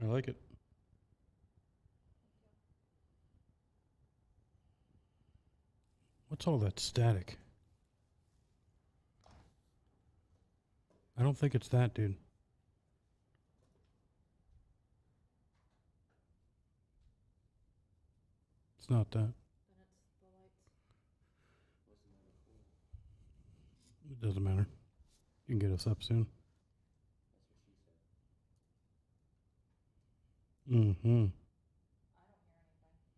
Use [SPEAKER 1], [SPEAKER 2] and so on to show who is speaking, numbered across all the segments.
[SPEAKER 1] I like it. What's all that static? I don't think it's that, dude. It's not that.
[SPEAKER 2] Then it's the lights.
[SPEAKER 1] It doesn't matter. You can get us up soon. Mm-hmm.
[SPEAKER 2] I don't hear anything.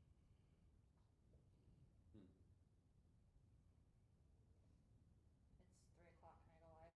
[SPEAKER 2] It's 3 o'clock. Can I go live?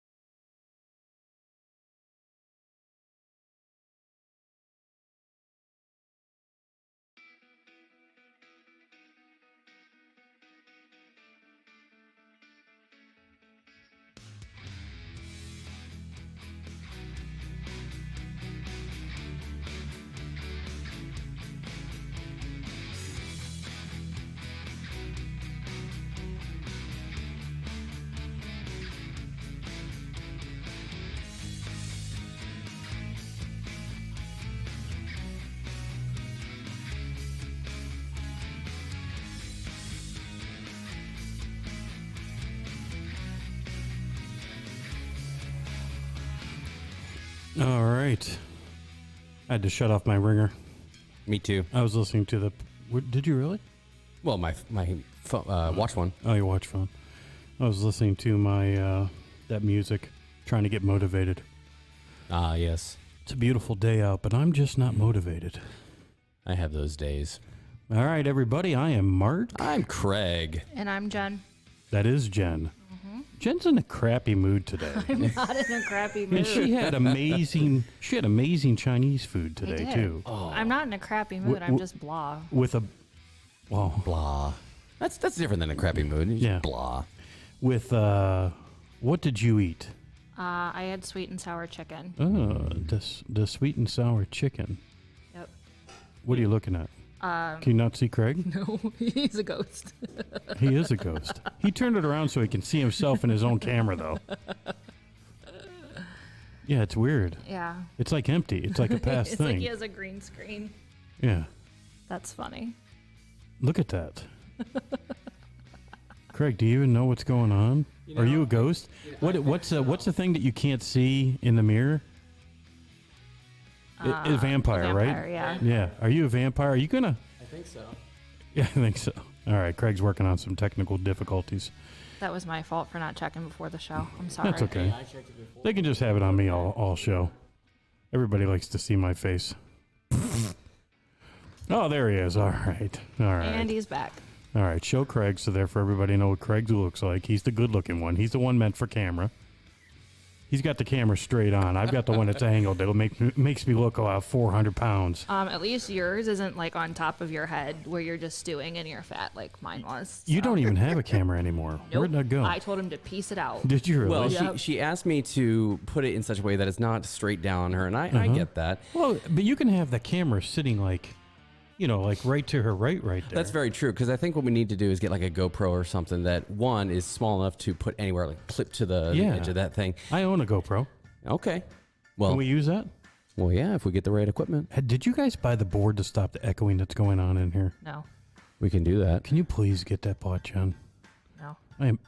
[SPEAKER 1] All right. I had to shut off my ringer.
[SPEAKER 3] Me too.
[SPEAKER 1] I was listening to the... Did you really?
[SPEAKER 3] Well, my watch one.
[SPEAKER 1] Oh, you watch phone. I was listening to my that music, trying to get motivated.
[SPEAKER 3] Ah, yes.
[SPEAKER 1] It's a beautiful day out, but I'm just not motivated.
[SPEAKER 3] I have those days.
[SPEAKER 1] All right, everybody. I am Marc.
[SPEAKER 3] I'm Craig.
[SPEAKER 2] And I'm Jen.
[SPEAKER 1] That is Jen. Jen's in a crappy mood today.
[SPEAKER 2] I'm not in a crappy mood.
[SPEAKER 1] And she had amazing Chinese food today
[SPEAKER 2] did.
[SPEAKER 1] too.
[SPEAKER 3] Oh.
[SPEAKER 2] I'm not in a crappy mood. I'm just blah.
[SPEAKER 1] With a well,
[SPEAKER 3] Blah. That's different than a crappy mood. It's
[SPEAKER 1] Yeah.
[SPEAKER 3] Blah.
[SPEAKER 1] with what did you eat?
[SPEAKER 2] I had sweet and sour chicken.
[SPEAKER 1] The sweet and sour chicken.
[SPEAKER 2] Yep.
[SPEAKER 1] What are you looking at? Can you not see Craig?
[SPEAKER 2] No, he's a ghost.
[SPEAKER 1] He is a ghost. He turned it around so he can see himself in his own camera, though. Yeah, it's weird.
[SPEAKER 2] Yeah.
[SPEAKER 1] It's like empty. It's like a past
[SPEAKER 2] It's
[SPEAKER 1] thing.
[SPEAKER 2] like he has a green screen.
[SPEAKER 1] Yeah.
[SPEAKER 2] That's funny.
[SPEAKER 1] Look at that. Craig, do you even know what's going on? Are you a ghost? What's the thing that you can't see in the mirror? A vampire, right?
[SPEAKER 2] Yeah.
[SPEAKER 1] Yeah. Are you a vampire? Are you gonna?
[SPEAKER 3] I think so.
[SPEAKER 1] Yeah, I think so. All right. Craig's working on some technical difficulties.
[SPEAKER 2] That was my fault for not checking before the show. I'm sorry.
[SPEAKER 1] That's okay.
[SPEAKER 3] I checked it before.
[SPEAKER 1] They can just have it on me all show. Everybody likes to see my face. Oh, there he is. All right. All right.
[SPEAKER 2] And he's back.
[SPEAKER 1] All right. Show Craig so therefore everybody know what Craig looks like. He's the good-looking one. He's the one meant for camera. He's got the camera straight on. I've got the one that's angled. That'll makes me look about 400 pounds.
[SPEAKER 2] At least yours isn't like on top of your head where you're just stewing and you're fat like mine was.
[SPEAKER 1] You
[SPEAKER 2] so.
[SPEAKER 1] don't even have a camera anymore.
[SPEAKER 2] Nope.
[SPEAKER 1] Where'd that go?
[SPEAKER 2] I told him to piece it out.
[SPEAKER 1] Did you really?
[SPEAKER 3] Well,
[SPEAKER 2] Yep.
[SPEAKER 3] she asked me to put it in such a way that it's not straight down on her, and I get that.
[SPEAKER 1] Well, but you can have the camera sitting like right to her right there.
[SPEAKER 3] That's very true, because I think what we need to do is get like a GoPro or something that, one, is small enough to put anywhere, like clip to the edge of that thing.
[SPEAKER 1] I own a GoPro.
[SPEAKER 3] Okay. Well,
[SPEAKER 1] Can we use that?
[SPEAKER 3] well, yeah, if we get the right equipment,
[SPEAKER 1] Did you guys buy the board to stop the echoing that's going on in here?
[SPEAKER 2] No.
[SPEAKER 3] we can do that.
[SPEAKER 1] Can you please get that bought, John?
[SPEAKER 2] No.
[SPEAKER 1] I am.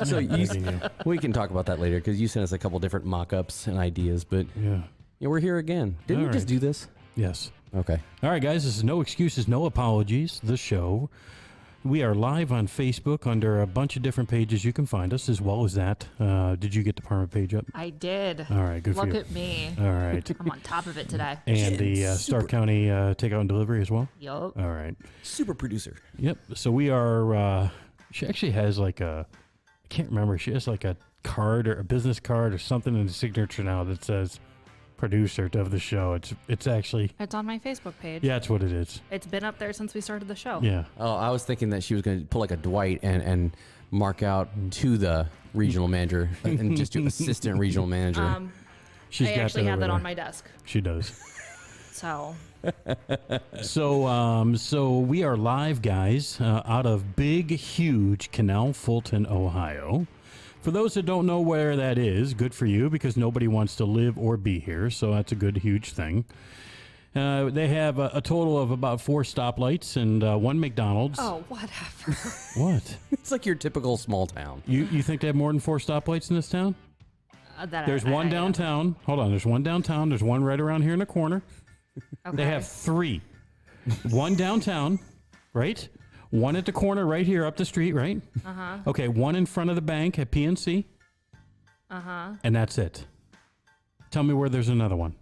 [SPEAKER 3] So
[SPEAKER 1] begging you.
[SPEAKER 3] we can talk about that later, because you sent us a couple different mock-ups and ideas, but
[SPEAKER 1] Yeah.
[SPEAKER 3] we're here again. Didn't
[SPEAKER 1] All
[SPEAKER 3] we just
[SPEAKER 1] right.
[SPEAKER 3] do this?
[SPEAKER 1] Yes.
[SPEAKER 3] Okay.
[SPEAKER 1] All right, guys. This is No Excuses, No Apologies, the show. We are live on Facebook under a bunch of different pages. You can find us as well as that. Did you get the permit page up?
[SPEAKER 2] I did.
[SPEAKER 1] All right, good for
[SPEAKER 2] Look
[SPEAKER 1] you.
[SPEAKER 2] at me.
[SPEAKER 1] All right.
[SPEAKER 2] I'm on top of it today.
[SPEAKER 1] And the Stark County takeout and delivery as well?
[SPEAKER 2] Yup.
[SPEAKER 1] All right.
[SPEAKER 3] Super producer.
[SPEAKER 1] Yep. So we are, she actually has like I can't remember. She has like a card or a business card or something in the signature now that says producer of the show. It's actually,
[SPEAKER 2] It's on my Facebook page.
[SPEAKER 1] yeah, that's what it is.
[SPEAKER 2] It's been up there since we started the show.
[SPEAKER 1] Yeah.
[SPEAKER 3] Oh, I was thinking that she was going to pull like a Dwight and mark out to the regional manager and just do assistant regional manager.
[SPEAKER 1] She's
[SPEAKER 2] I
[SPEAKER 1] got
[SPEAKER 2] actually
[SPEAKER 1] that
[SPEAKER 2] have
[SPEAKER 1] over
[SPEAKER 2] that
[SPEAKER 1] there.
[SPEAKER 2] on my desk.
[SPEAKER 1] She does.
[SPEAKER 2] So
[SPEAKER 1] So we are live, guys, out of big, huge Canal Fulton, Ohio. For those that don't know where that is, good for you because nobody wants to live or be here, so that's a good, huge thing. They have a total of about 4 stoplights and 1 McDonald's.
[SPEAKER 2] Oh, whatever.
[SPEAKER 1] What?
[SPEAKER 3] It's like your typical small town.
[SPEAKER 1] You think they have more than 4 stoplights in this town? There's one downtown. Hold on. There's one downtown. There's one right around here in the corner.
[SPEAKER 2] Okay.
[SPEAKER 1] They have 3. One downtown, right? One at the corner right here up the street, right?
[SPEAKER 2] Uh-huh.
[SPEAKER 1] Okay, one in front of the bank at PNC.
[SPEAKER 2] Uh-huh.
[SPEAKER 1] And that's it. Tell me where there's another one.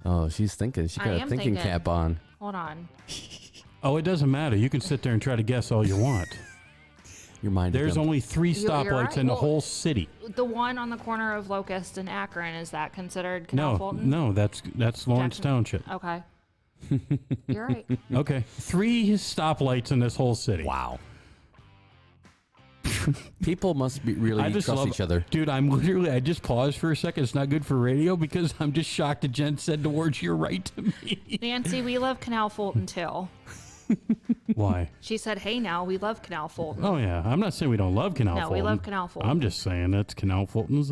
[SPEAKER 3] Oh, she's thinking. She got a thinking cap on.
[SPEAKER 2] Hold on.
[SPEAKER 1] Oh, it doesn't matter. You can sit there and try to guess all you want.
[SPEAKER 3] Your mind.
[SPEAKER 1] There's only 3
[SPEAKER 2] You're
[SPEAKER 1] stoplights
[SPEAKER 2] right.
[SPEAKER 1] in the
[SPEAKER 2] Well,
[SPEAKER 1] whole city.
[SPEAKER 2] The one on the corner of Locust and Akron, is that considered Canal Fulton?
[SPEAKER 1] No, that's Lawrence
[SPEAKER 2] Jackson.
[SPEAKER 1] Township.
[SPEAKER 2] Okay. You're right.
[SPEAKER 1] Okay, 3 stoplights in this whole city.
[SPEAKER 3] Wow. People must be really trust each other.
[SPEAKER 1] Dude, I just paused for a second. It's not good for radio because I'm just shocked that Jen said the words "you're right" to me.
[SPEAKER 2] Nancy, we love Canal Fulton too.
[SPEAKER 1] Why?
[SPEAKER 2] She said, hey, now, we love Canal Fulton.
[SPEAKER 1] Oh, yeah. I'm not saying we don't love Canal Fulton.
[SPEAKER 2] No, we love Canal Fulton.
[SPEAKER 1] I'm just saying that Canal Fulton's,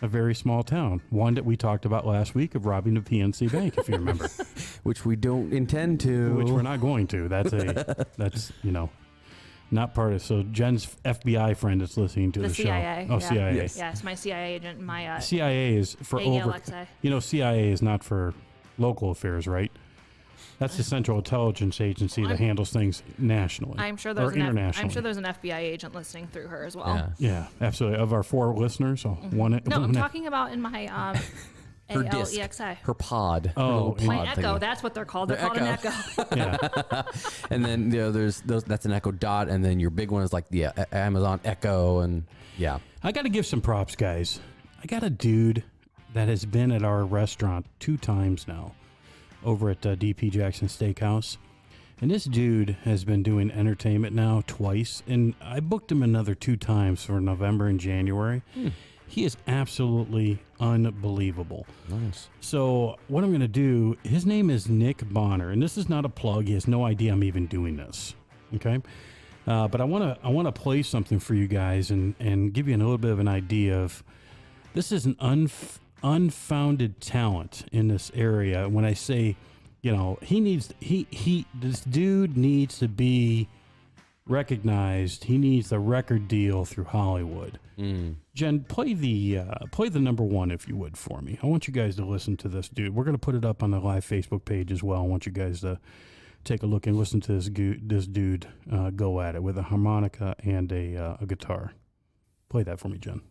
[SPEAKER 1] a very small town. One that we talked about last week of robbing the PNC Bank, if you remember.
[SPEAKER 3] Which we don't intend to.
[SPEAKER 1] Which we're not going to. That's not part of. So Jen's FBI friend that's listening to the
[SPEAKER 2] CIA.
[SPEAKER 1] show. Oh,
[SPEAKER 2] Yeah.
[SPEAKER 1] CIA.
[SPEAKER 2] Yes, my CIA agent, my
[SPEAKER 1] CIA is for over.
[SPEAKER 2] Alexa.
[SPEAKER 1] CIA is not for local affairs, right? That's the Central Intelligence Agency that handles things nationally.
[SPEAKER 2] I'm sure
[SPEAKER 1] or internationally.
[SPEAKER 2] I'm sure there's an FBI agent listening through her as well.
[SPEAKER 3] Yeah.
[SPEAKER 1] Yeah, absolutely. Of our 4 listeners, one.
[SPEAKER 2] No, I'm talking about in my
[SPEAKER 3] Her disc.
[SPEAKER 2] ALEXA.
[SPEAKER 3] Her pod.
[SPEAKER 1] Oh,
[SPEAKER 3] her little pod
[SPEAKER 2] My Echo,
[SPEAKER 3] thingy.
[SPEAKER 2] that's what they're called. They're called an Echo.
[SPEAKER 1] Yeah.
[SPEAKER 3] And then there's those. That's an Echo Dot, and then your big one is like the Amazon Echo, and yeah.
[SPEAKER 1] I got to give some props, guys. I got a dude that has been at our restaurant 2 times now, over at DP Jackson Steakhouse. And this dude has been doing entertainment now twice, and I booked him another 2 times for November and January. He is absolutely unbelievable.
[SPEAKER 3] Nice.
[SPEAKER 1] So what I'm going to do, his name is Nick Bonner, and this is not a plug. He has no idea I'm even doing this. Okay? But I want to play something for you guys and give you a little bit of an idea of this is an unfounded talent in this area. When I say, this dude needs to be recognized. He needs a record deal through Hollywood. Jen, play the number 1 if you would for me. I want you guys to listen to this dude. We're going to put it up on the live Facebook page as well. I want you guys to take a look and listen to this dude go at it with a harmonica and a guitar. Play that for me, Jen.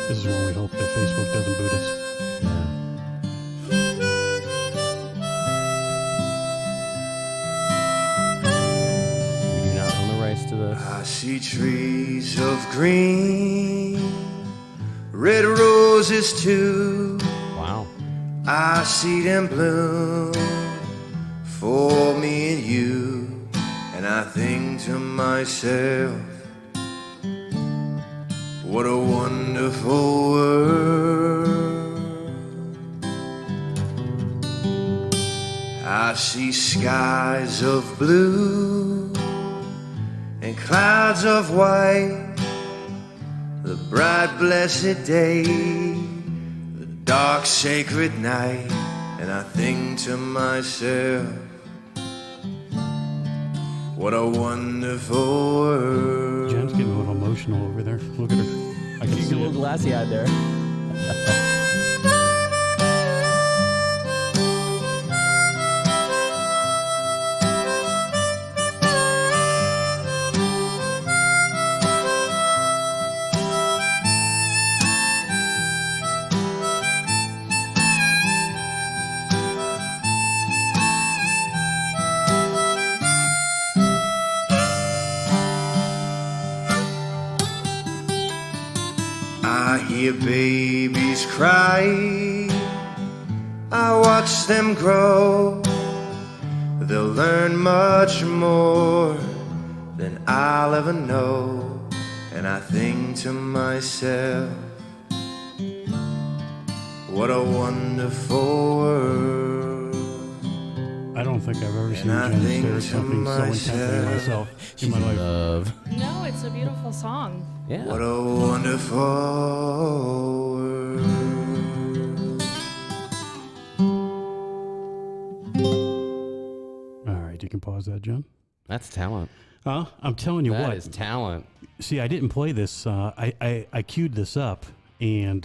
[SPEAKER 1] This is when we hope that Facebook doesn't boot us.
[SPEAKER 3] We do not own the rights to this.
[SPEAKER 4] I see trees of green, red roses too.
[SPEAKER 3] Wow.
[SPEAKER 4] I see them bloom for me and you. And I think to myself, what a wonderful world. I see skies of blue and clouds of white, the bright blessed day, the dark sacred night. And I think to myself, what a wonderful world.
[SPEAKER 1] Jen's getting a little emotional over there. Look at her. I can
[SPEAKER 3] She's a
[SPEAKER 1] see
[SPEAKER 3] little
[SPEAKER 1] it.
[SPEAKER 3] glassy eyed there.
[SPEAKER 4] I hear babies cry, I watch them grow. They'll learn much more than I'll ever know. And I think to myself, What a wonderful world.
[SPEAKER 1] I don't think I've ever seen
[SPEAKER 4] I
[SPEAKER 1] Jen
[SPEAKER 4] think
[SPEAKER 1] stare at
[SPEAKER 4] to
[SPEAKER 1] something so intently
[SPEAKER 4] myself,
[SPEAKER 1] myself in my life.
[SPEAKER 3] Love.
[SPEAKER 2] No, it's a beautiful song.
[SPEAKER 3] Yeah.
[SPEAKER 4] What a wonderful world.
[SPEAKER 1] All right, you can pause that, Jen.
[SPEAKER 3] That's talent.
[SPEAKER 1] Huh? I'm telling you
[SPEAKER 3] That
[SPEAKER 1] what.
[SPEAKER 3] is talent.
[SPEAKER 1] See, I didn't play this. I queued this up, and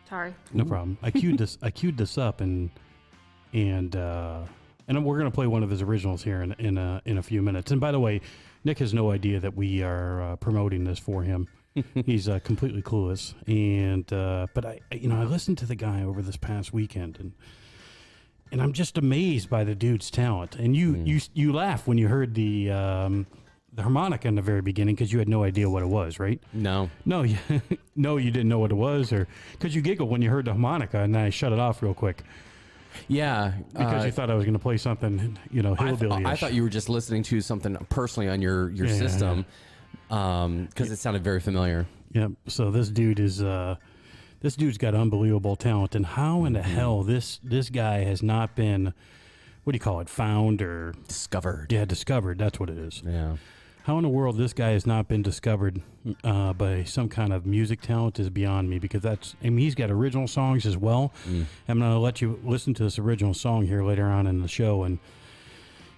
[SPEAKER 2] Sorry.
[SPEAKER 1] no problem. I queued this up, and we're gonna play one of his originals here in a few minutes. And by the way, Nick has no idea that we are promoting this for him. He's completely clueless. And but I listened to the guy over this past weekend, and I'm just amazed by the dude's talent. And you laugh when you heard the harmonica in the very beginning because you had no idea what it was, right?
[SPEAKER 3] No.
[SPEAKER 1] No, you didn't know what it was, or because you giggled when you heard the harmonica, and then I shut it off real quick
[SPEAKER 3] Yeah.
[SPEAKER 1] because you thought I was going to play something, hillbilly.
[SPEAKER 3] I thought you were just listening to something personally on your system because it sounded very familiar.
[SPEAKER 1] Yep. So this dude's got unbelievable talent, and how in the hell this guy has not been, what do you call it, found or
[SPEAKER 3] Discovered.
[SPEAKER 1] Yeah, discovered. That's what it is.
[SPEAKER 3] Yeah.
[SPEAKER 1] How in the world this guy has not been discovered by some kind of music talent is beyond me, because he's got original songs as well. I'm going to let you listen to this original song here later on in the show. And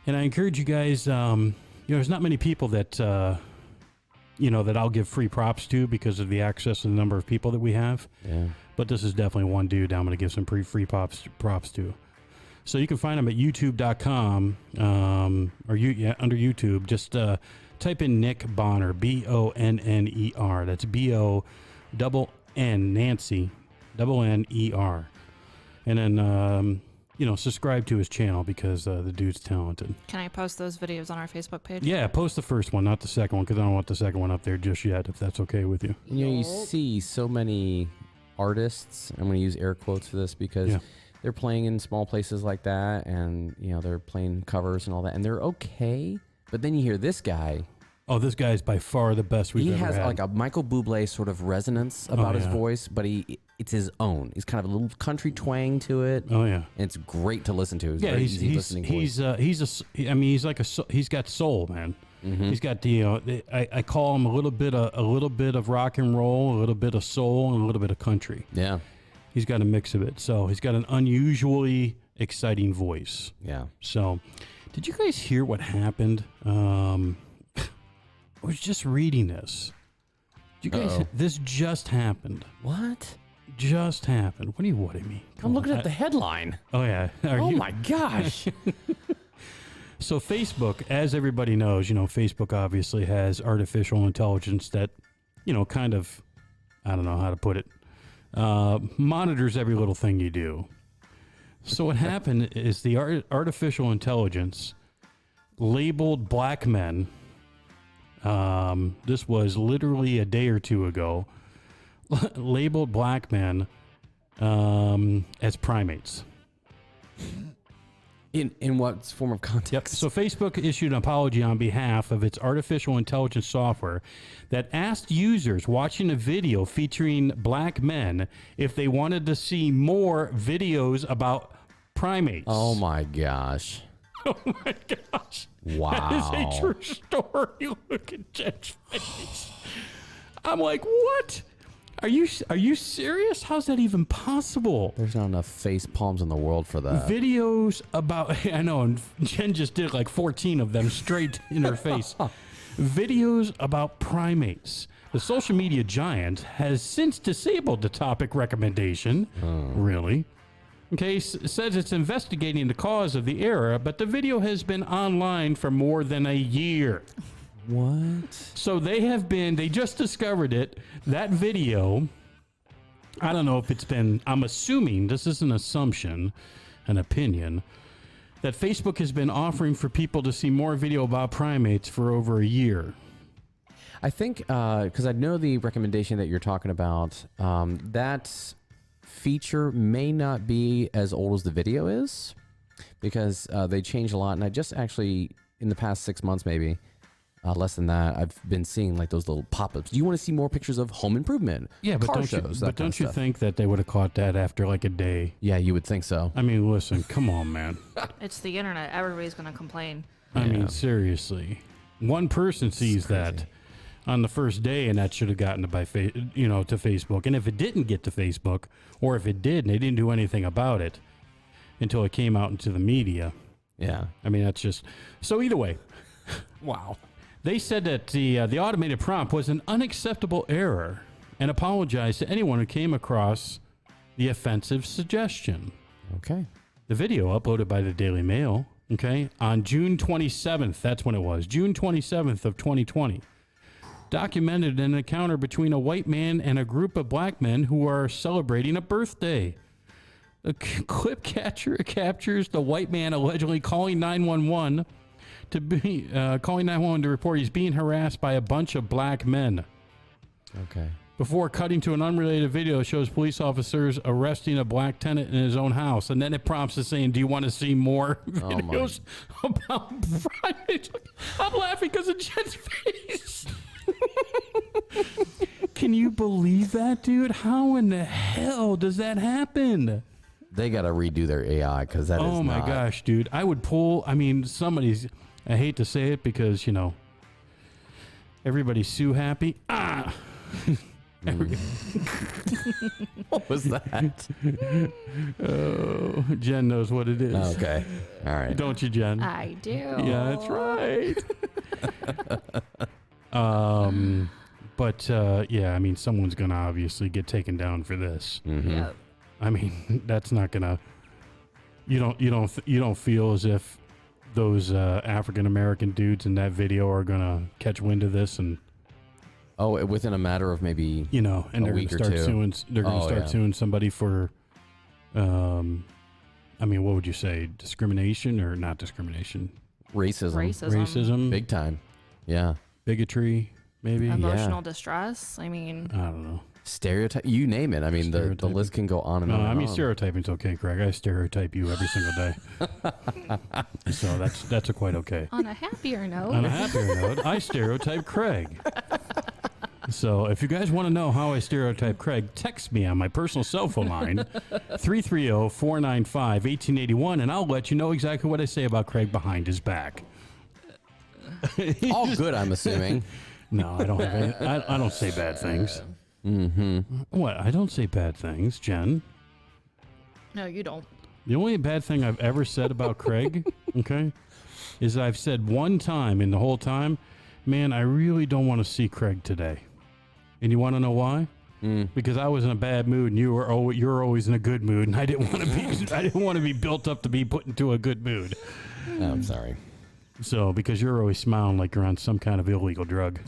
[SPEAKER 1] I encourage you guys, there's not many people that, that I'll give free props to because of the access and the number of people that we have.
[SPEAKER 3] Yeah.
[SPEAKER 1] But this is definitely one dude I'm going to give some free props to. So you can find him at youtube.com under YouTube. Just type in Nick Bonner, Bonner. That's B-O-N-N Nancy, N-E-R. And then, subscribe to his channel because the dude's talented.
[SPEAKER 2] Can I post those videos on our Facebook page?
[SPEAKER 1] Yeah, post the first one, not the second one, because I don't want the second one up there just yet, if that's okay with you.
[SPEAKER 3] You see so many artists, I'm going to use air quotes for this because they're playing in small places like that, and, they're playing covers and all that, and they're okay. But then you hear this guy.
[SPEAKER 1] Oh, this guy is by far the best we've ever had.
[SPEAKER 3] He has like a Michael Bublé sort of resonance about his voice, but it's his own. He's kind of a little country twang to it.
[SPEAKER 1] Oh yeah,
[SPEAKER 3] and it's great to listen to. It's
[SPEAKER 1] yeah,
[SPEAKER 3] very easy listening voice.
[SPEAKER 1] He's got soul, man. He's got I call him a little bit of rock and roll, a little bit of soul, and a little bit of country.
[SPEAKER 3] Yeah,
[SPEAKER 1] he's got a mix of it. So he's got an unusually exciting voice.
[SPEAKER 3] Yeah.
[SPEAKER 1] So, did you guys hear what happened? I was just reading this. You guys, this just happened.
[SPEAKER 3] What?
[SPEAKER 1] Just happened. What do you want at me?
[SPEAKER 3] I'm looking at the headline.
[SPEAKER 1] Oh yeah.
[SPEAKER 3] My gosh.
[SPEAKER 1] So Facebook, as everybody knows, Facebook obviously has artificial intelligence that, kind of, I don't know how to put it, monitors every little thing you do. So what happened is the artificial intelligence labeled black men. This was literally a day or two ago. Labeled black men as primates.
[SPEAKER 3] In what form of context?
[SPEAKER 1] Yep. So Facebook issued an apology on behalf of its artificial intelligence software that asked users watching a video featuring black men if they wanted to see more videos about primates.
[SPEAKER 3] Oh my gosh.
[SPEAKER 1] Oh my gosh.
[SPEAKER 3] Wow.
[SPEAKER 1] That is a true story. Look at Jen's face. I'm like, what? Are you serious? How's that even possible?
[SPEAKER 3] There's not enough face palms in the world for that.
[SPEAKER 1] Videos about, I know, and Jen just did like 14 of them straight in her face. Videos about primates. The social media giant has since disabled the topic recommendation. Really? Okay, says it's investigating the cause of the error, but the video has been online for more than a year.
[SPEAKER 3] What?
[SPEAKER 1] So they just discovered it. That video, I don't know if it's been, I'm assuming, this is an assumption, an opinion, that Facebook has been offering for people to see more video about primates for over a year.
[SPEAKER 3] I think, because I know the recommendation that you're talking about, that feature may not be as old as the video is, because they changed a lot. And I just actually, in the past 6 months maybe, Less than that, I've been seeing like those little pop-ups. Do you want to see more pictures of home improvement?
[SPEAKER 1] Yeah, but
[SPEAKER 3] car
[SPEAKER 1] don't
[SPEAKER 3] shows,
[SPEAKER 1] you? But don't you
[SPEAKER 3] stuff.
[SPEAKER 1] think that they would have caught that after like a day?
[SPEAKER 3] Yeah, you would think so.
[SPEAKER 1] I mean, listen, come on, man.
[SPEAKER 2] It's the internet. Everybody's going to complain.
[SPEAKER 1] I mean, seriously. One person sees that on the first day, and that should have gotten to to Facebook. And if it didn't get to Facebook, or if it did, and they didn't do anything about it until it came out into the media.
[SPEAKER 3] Yeah.
[SPEAKER 1] I mean, that's just so. Either way,
[SPEAKER 3] Wow.
[SPEAKER 1] they said that the automated prompt was an unacceptable error, and apologized to anyone who came across the offensive suggestion.
[SPEAKER 3] Okay.
[SPEAKER 1] The video uploaded by the Daily Mail, on June 27th, that's when it was, June 27th of 2020, documented an encounter between a white man and a group of black men who are celebrating a birthday. The clip captures the white man allegedly calling 911 to report he's being harassed by a bunch of black men.
[SPEAKER 3] Okay.
[SPEAKER 1] Before cutting to an unrelated video that shows police officers arresting a black tenant in his own house. And then it prompts us saying, do you want to see more videos about Friday? I'm laughing because of Jen's face. Can you believe that, dude? How in the hell does that happen?
[SPEAKER 3] They got to redo their AI because that is
[SPEAKER 1] Oh my gosh, dude. I would pull, somebody's, I hate to say it because, everybody's Sue happy.
[SPEAKER 3] What was that?
[SPEAKER 1] Oh, Jen knows what it is.
[SPEAKER 3] Okay. All right.
[SPEAKER 1] Don't you, Jen?
[SPEAKER 2] I do.
[SPEAKER 1] Yeah, that's right. Someone's gonna obviously get taken down for this.
[SPEAKER 3] Mm-hmm.
[SPEAKER 2] Yep.
[SPEAKER 1] That's not gonna. You don't feel as if those African American dudes in that video are gonna catch wind of this and.
[SPEAKER 3] Oh, within a matter of maybe
[SPEAKER 1] And they're
[SPEAKER 3] week
[SPEAKER 1] gonna
[SPEAKER 3] or
[SPEAKER 1] start
[SPEAKER 3] two.
[SPEAKER 1] suing. They're gonna start suing somebody for. What would you say? Discrimination or not discrimination?
[SPEAKER 3] racism. Big time. Yeah.
[SPEAKER 1] Bigotry, maybe.
[SPEAKER 2] Emotional distress. I mean,
[SPEAKER 1] I don't know.
[SPEAKER 3] Stereotype. You name it. The list can go on and on.
[SPEAKER 1] No, stereotyping's okay, Craig. I stereotype you every single day. So that's quite okay.
[SPEAKER 2] on a happier note.
[SPEAKER 1] On a happier note, I stereotype Craig. So if you guys want to know how I stereotype Craig, text me on my personal cell phone line, 330-495-1881, and I'll let you know exactly what I say about Craig behind his back.
[SPEAKER 3] All good, I'm assuming.
[SPEAKER 1] No, I don't have any. I don't say bad things.
[SPEAKER 3] Mm-hmm.
[SPEAKER 1] What? I don't say bad things, Jen.
[SPEAKER 2] No, you don't.
[SPEAKER 1] The only bad thing I've ever said about Craig, is I've said one time in the whole time, man, I really don't want to see Craig today. And you want to know why? Because I was in a bad mood, and you're always in a good mood, and I didn't want to be built up to be put into a good mood.
[SPEAKER 3] Oh, I'm sorry.
[SPEAKER 1] So because you're always smiling like you're on some kind of illegal drug.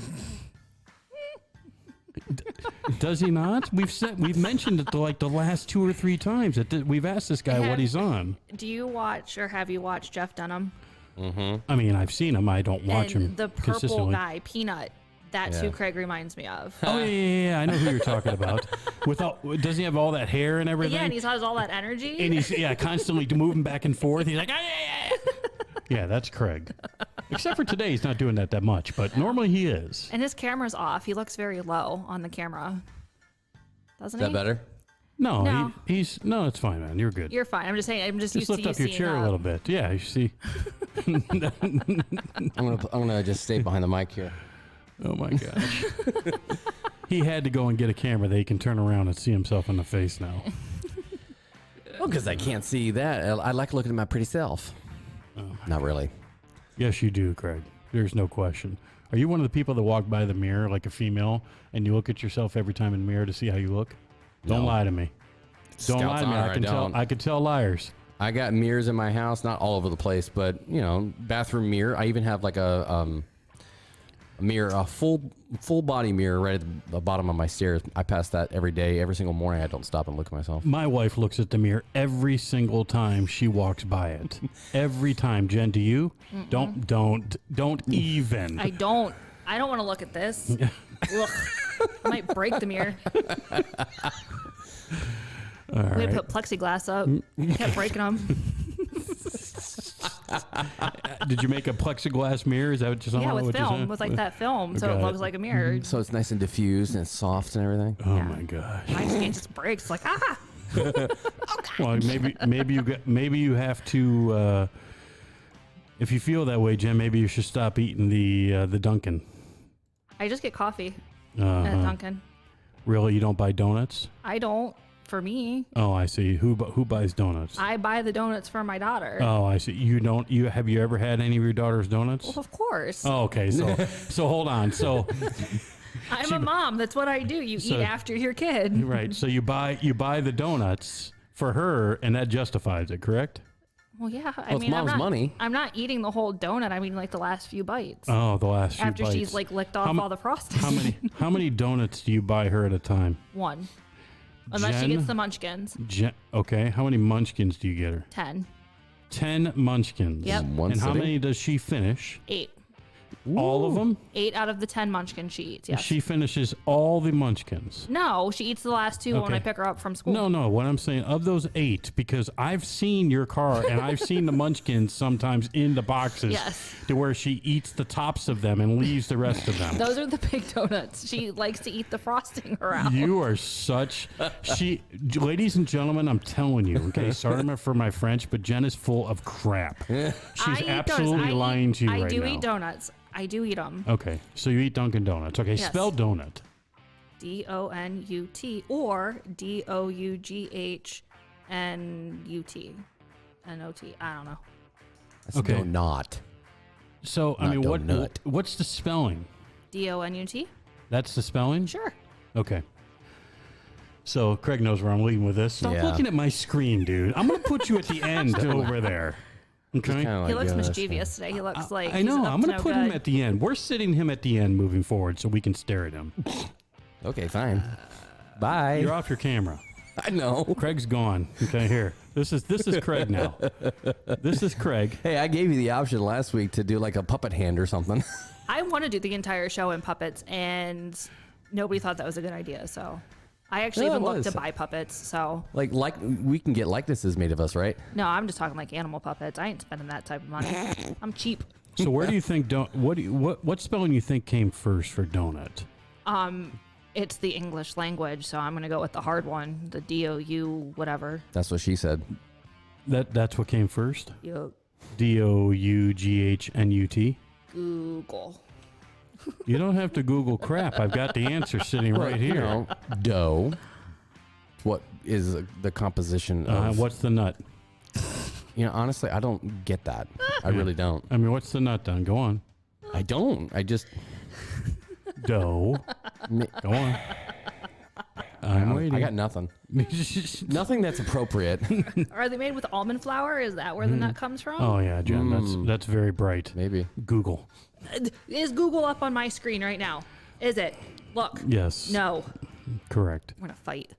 [SPEAKER 1] Does he not? We've mentioned it like the last 2 or 3 times that we've asked this guy what he's on.
[SPEAKER 2] Do you watch or have you watched Jeff Dunham?
[SPEAKER 3] Mm-hmm.
[SPEAKER 1] I've seen him. I don't watch him
[SPEAKER 2] The purple
[SPEAKER 1] consistently.
[SPEAKER 2] guy, Peanut. That's who Craig reminds me of.
[SPEAKER 1] Oh yeah, I know who you're talking about. Doesn't he have all that hair and everything?
[SPEAKER 2] Yeah, and he has all that energy.
[SPEAKER 1] And he's constantly moving back and forth. He's like, yeah, that's Craig. Except for today, he's not doing that much, but normally he is.
[SPEAKER 2] And his camera's off. He looks very low on the camera. Doesn't he?
[SPEAKER 3] Is that better?
[SPEAKER 1] No,
[SPEAKER 2] No.
[SPEAKER 1] he's no, it's fine, man. You're good.
[SPEAKER 2] You're fine. I'm just saying. I'm just used
[SPEAKER 1] lift
[SPEAKER 2] to you
[SPEAKER 1] up your
[SPEAKER 2] seeing
[SPEAKER 1] chair a little bit. Yeah, you see.
[SPEAKER 3] I'm gonna just stay behind the mic here.
[SPEAKER 1] Oh my gosh. He had to go and get a camera that he can turn around and see himself in the face now.
[SPEAKER 3] Well, because I can't see that. I like looking at my pretty self.
[SPEAKER 1] Oh.
[SPEAKER 3] Not really.
[SPEAKER 1] Yes, you do, Craig. There's no question. Are you one of the people that walk by the mirror like a female and you look at yourself every time in the mirror to see how you look? Don't
[SPEAKER 3] No.
[SPEAKER 1] lie to me. Don't
[SPEAKER 3] Scout's
[SPEAKER 1] lie to me.
[SPEAKER 3] honor,
[SPEAKER 1] I can tell liars.
[SPEAKER 3] I got mirrors in my house, not all over the place, but bathroom mirror. I even have like a mirror, a full body mirror right at the bottom of my stairs. I pass that every day, every single morning. I don't stop and look at myself.
[SPEAKER 1] My wife looks at the mirror every single time she walks by it. Every time. Jen, do you? Don't even.
[SPEAKER 2] I don't want to look at this. Ugh. I might break the mirror.
[SPEAKER 1] All
[SPEAKER 2] We
[SPEAKER 1] right.
[SPEAKER 2] put plexiglass up. Kept breaking them.
[SPEAKER 1] Did you make a plexiglass mirror? Is that what
[SPEAKER 2] Yeah, with
[SPEAKER 1] what you
[SPEAKER 2] film,
[SPEAKER 1] said?
[SPEAKER 2] with like that film, so
[SPEAKER 1] Got
[SPEAKER 2] it
[SPEAKER 1] it.
[SPEAKER 2] looks like a mirror.
[SPEAKER 3] So it's nice and diffused and it's soft and everything.
[SPEAKER 1] Oh
[SPEAKER 2] Yeah.
[SPEAKER 1] my gosh.
[SPEAKER 2] My skin just breaks. Like
[SPEAKER 1] Well, maybe you have to. If you feel that way, Jen, maybe you should stop eating the Dunkin'.
[SPEAKER 2] I just get coffee at
[SPEAKER 1] Uh-huh.
[SPEAKER 2] Dunkin'.
[SPEAKER 1] Really, you don't buy donuts?
[SPEAKER 2] I don't. For me,
[SPEAKER 1] Oh, I see. Who buys donuts?
[SPEAKER 2] I buy the donuts for my daughter.
[SPEAKER 1] Oh, I see. You don't. Have you ever had any of your daughter's donuts?
[SPEAKER 2] Well, of course.
[SPEAKER 1] Oh, okay. So hold on. So
[SPEAKER 2] I'm a mom. That's what I do. You
[SPEAKER 1] So-
[SPEAKER 2] eat after your kid.
[SPEAKER 1] right. So you buy the donuts for her, and that justifies it, correct?
[SPEAKER 2] Well, yeah. I
[SPEAKER 3] it's
[SPEAKER 2] mean,
[SPEAKER 3] mom's money.
[SPEAKER 2] I'm not eating the whole donut. I mean, like the last few bites.
[SPEAKER 1] Oh, the last few
[SPEAKER 2] after
[SPEAKER 1] bites.
[SPEAKER 2] she's like licked off all the frosting.
[SPEAKER 1] How many donuts do you buy her at a time?
[SPEAKER 2] One. Unless she
[SPEAKER 1] Jen?
[SPEAKER 2] gets the munchkins.
[SPEAKER 1] Okay. How many munchkins do you get her?
[SPEAKER 2] 10.
[SPEAKER 1] 10 munchkins.
[SPEAKER 2] Yep.
[SPEAKER 3] One
[SPEAKER 1] And how
[SPEAKER 3] sitting?
[SPEAKER 1] many does she finish?
[SPEAKER 2] 8.
[SPEAKER 1] All of them?
[SPEAKER 2] 8 out of the 10 munchkins she eats, yes.
[SPEAKER 1] She finishes all the munchkins.
[SPEAKER 2] No, she eats the last 2 when
[SPEAKER 1] Okay.
[SPEAKER 2] I pick her up from school.
[SPEAKER 1] No. What I'm saying, of those 8, because I've seen your car and I've seen the munchkins sometimes in the boxes
[SPEAKER 2] Yes.
[SPEAKER 1] to where she eats the tops of them and leaves the rest of them.
[SPEAKER 2] Those are the big donuts. She likes to eat the frosting around.
[SPEAKER 1] You are ladies and gentlemen, I'm telling you, okay, sorry for my French, but Jen is full of crap.
[SPEAKER 2] I
[SPEAKER 1] She's
[SPEAKER 2] eat
[SPEAKER 1] absolutely
[SPEAKER 2] donuts.
[SPEAKER 1] lying to you
[SPEAKER 2] I
[SPEAKER 1] right
[SPEAKER 2] do
[SPEAKER 1] now.
[SPEAKER 2] eat donuts. I do eat them.
[SPEAKER 1] Okay, so you eat Dunkin' Donuts. Okay,
[SPEAKER 2] Yes.
[SPEAKER 1] spell donut.
[SPEAKER 2] DONUT or DOUGHNUT. NOT. I don't know.
[SPEAKER 3] That's
[SPEAKER 1] Okay.
[SPEAKER 3] no, not.
[SPEAKER 1] So, I
[SPEAKER 3] Not
[SPEAKER 1] mean,
[SPEAKER 3] donut.
[SPEAKER 1] what's the spelling?
[SPEAKER 2] DONUT?
[SPEAKER 1] That's the spelling?
[SPEAKER 2] Sure.
[SPEAKER 1] Okay. So, Craig knows where I'm leading with this. Stop
[SPEAKER 3] Yeah.
[SPEAKER 1] looking at my screen, dude. I'm going to put you at the end over there. Okay?
[SPEAKER 3] Kinda
[SPEAKER 2] He
[SPEAKER 3] like,
[SPEAKER 2] looks
[SPEAKER 3] yeah, that's
[SPEAKER 2] mischievous today. He looks like
[SPEAKER 1] I know.
[SPEAKER 2] he's up
[SPEAKER 1] I'm
[SPEAKER 2] to
[SPEAKER 1] going to
[SPEAKER 2] no
[SPEAKER 1] put him
[SPEAKER 2] good.
[SPEAKER 1] at the end. We're sitting him at the end moving forward so we can stare at him.
[SPEAKER 3] fine. Okay, fine. Bye.
[SPEAKER 1] You're off your camera.
[SPEAKER 3] I know.
[SPEAKER 1] Craig's gone. Okay, here. This is Craig now. This is Craig.
[SPEAKER 3] Hey, I gave you the option last week to do like a puppet hand or something.
[SPEAKER 2] I want to do the entire show in puppets, and nobody thought that was a good idea. So I actually
[SPEAKER 3] No,
[SPEAKER 2] even
[SPEAKER 3] it
[SPEAKER 2] looked
[SPEAKER 3] was.
[SPEAKER 2] to buy puppets. So
[SPEAKER 3] like we can get likenesses made of us, right?
[SPEAKER 2] no, I'm just talking like animal puppets. I ain't spending that type of money. I'm cheap.
[SPEAKER 1] So where do you think what spelling you think came first for donut?
[SPEAKER 2] It's the English language, so I'm gonna go with the hard one, the DOU whatever.
[SPEAKER 3] That's what she said.
[SPEAKER 1] That's what came first?
[SPEAKER 2] You
[SPEAKER 1] DOUGHNUT?
[SPEAKER 2] Google.
[SPEAKER 1] You don't have to Google crap. I've got the answer sitting right
[SPEAKER 3] You
[SPEAKER 1] here.
[SPEAKER 3] know, dough. What is the composition of?
[SPEAKER 1] What's the nut?
[SPEAKER 3] You know, honestly, I don't get that. I really don't.
[SPEAKER 1] I mean, what's the nut then? Go on.
[SPEAKER 3] I don't. I just.
[SPEAKER 1] Dough. Go on. I'm waiting.
[SPEAKER 3] I got nothing. Nothing that's appropriate.
[SPEAKER 2] Are they made with almond flour? Is that where the nut comes from?
[SPEAKER 1] Oh yeah, Jen. That's very bright.
[SPEAKER 3] Maybe.
[SPEAKER 1] Google.
[SPEAKER 2] Is Google up on my screen right now? Is it? Look.
[SPEAKER 1] Yes.
[SPEAKER 2] No.
[SPEAKER 1] Correct.
[SPEAKER 2] We're gonna fight.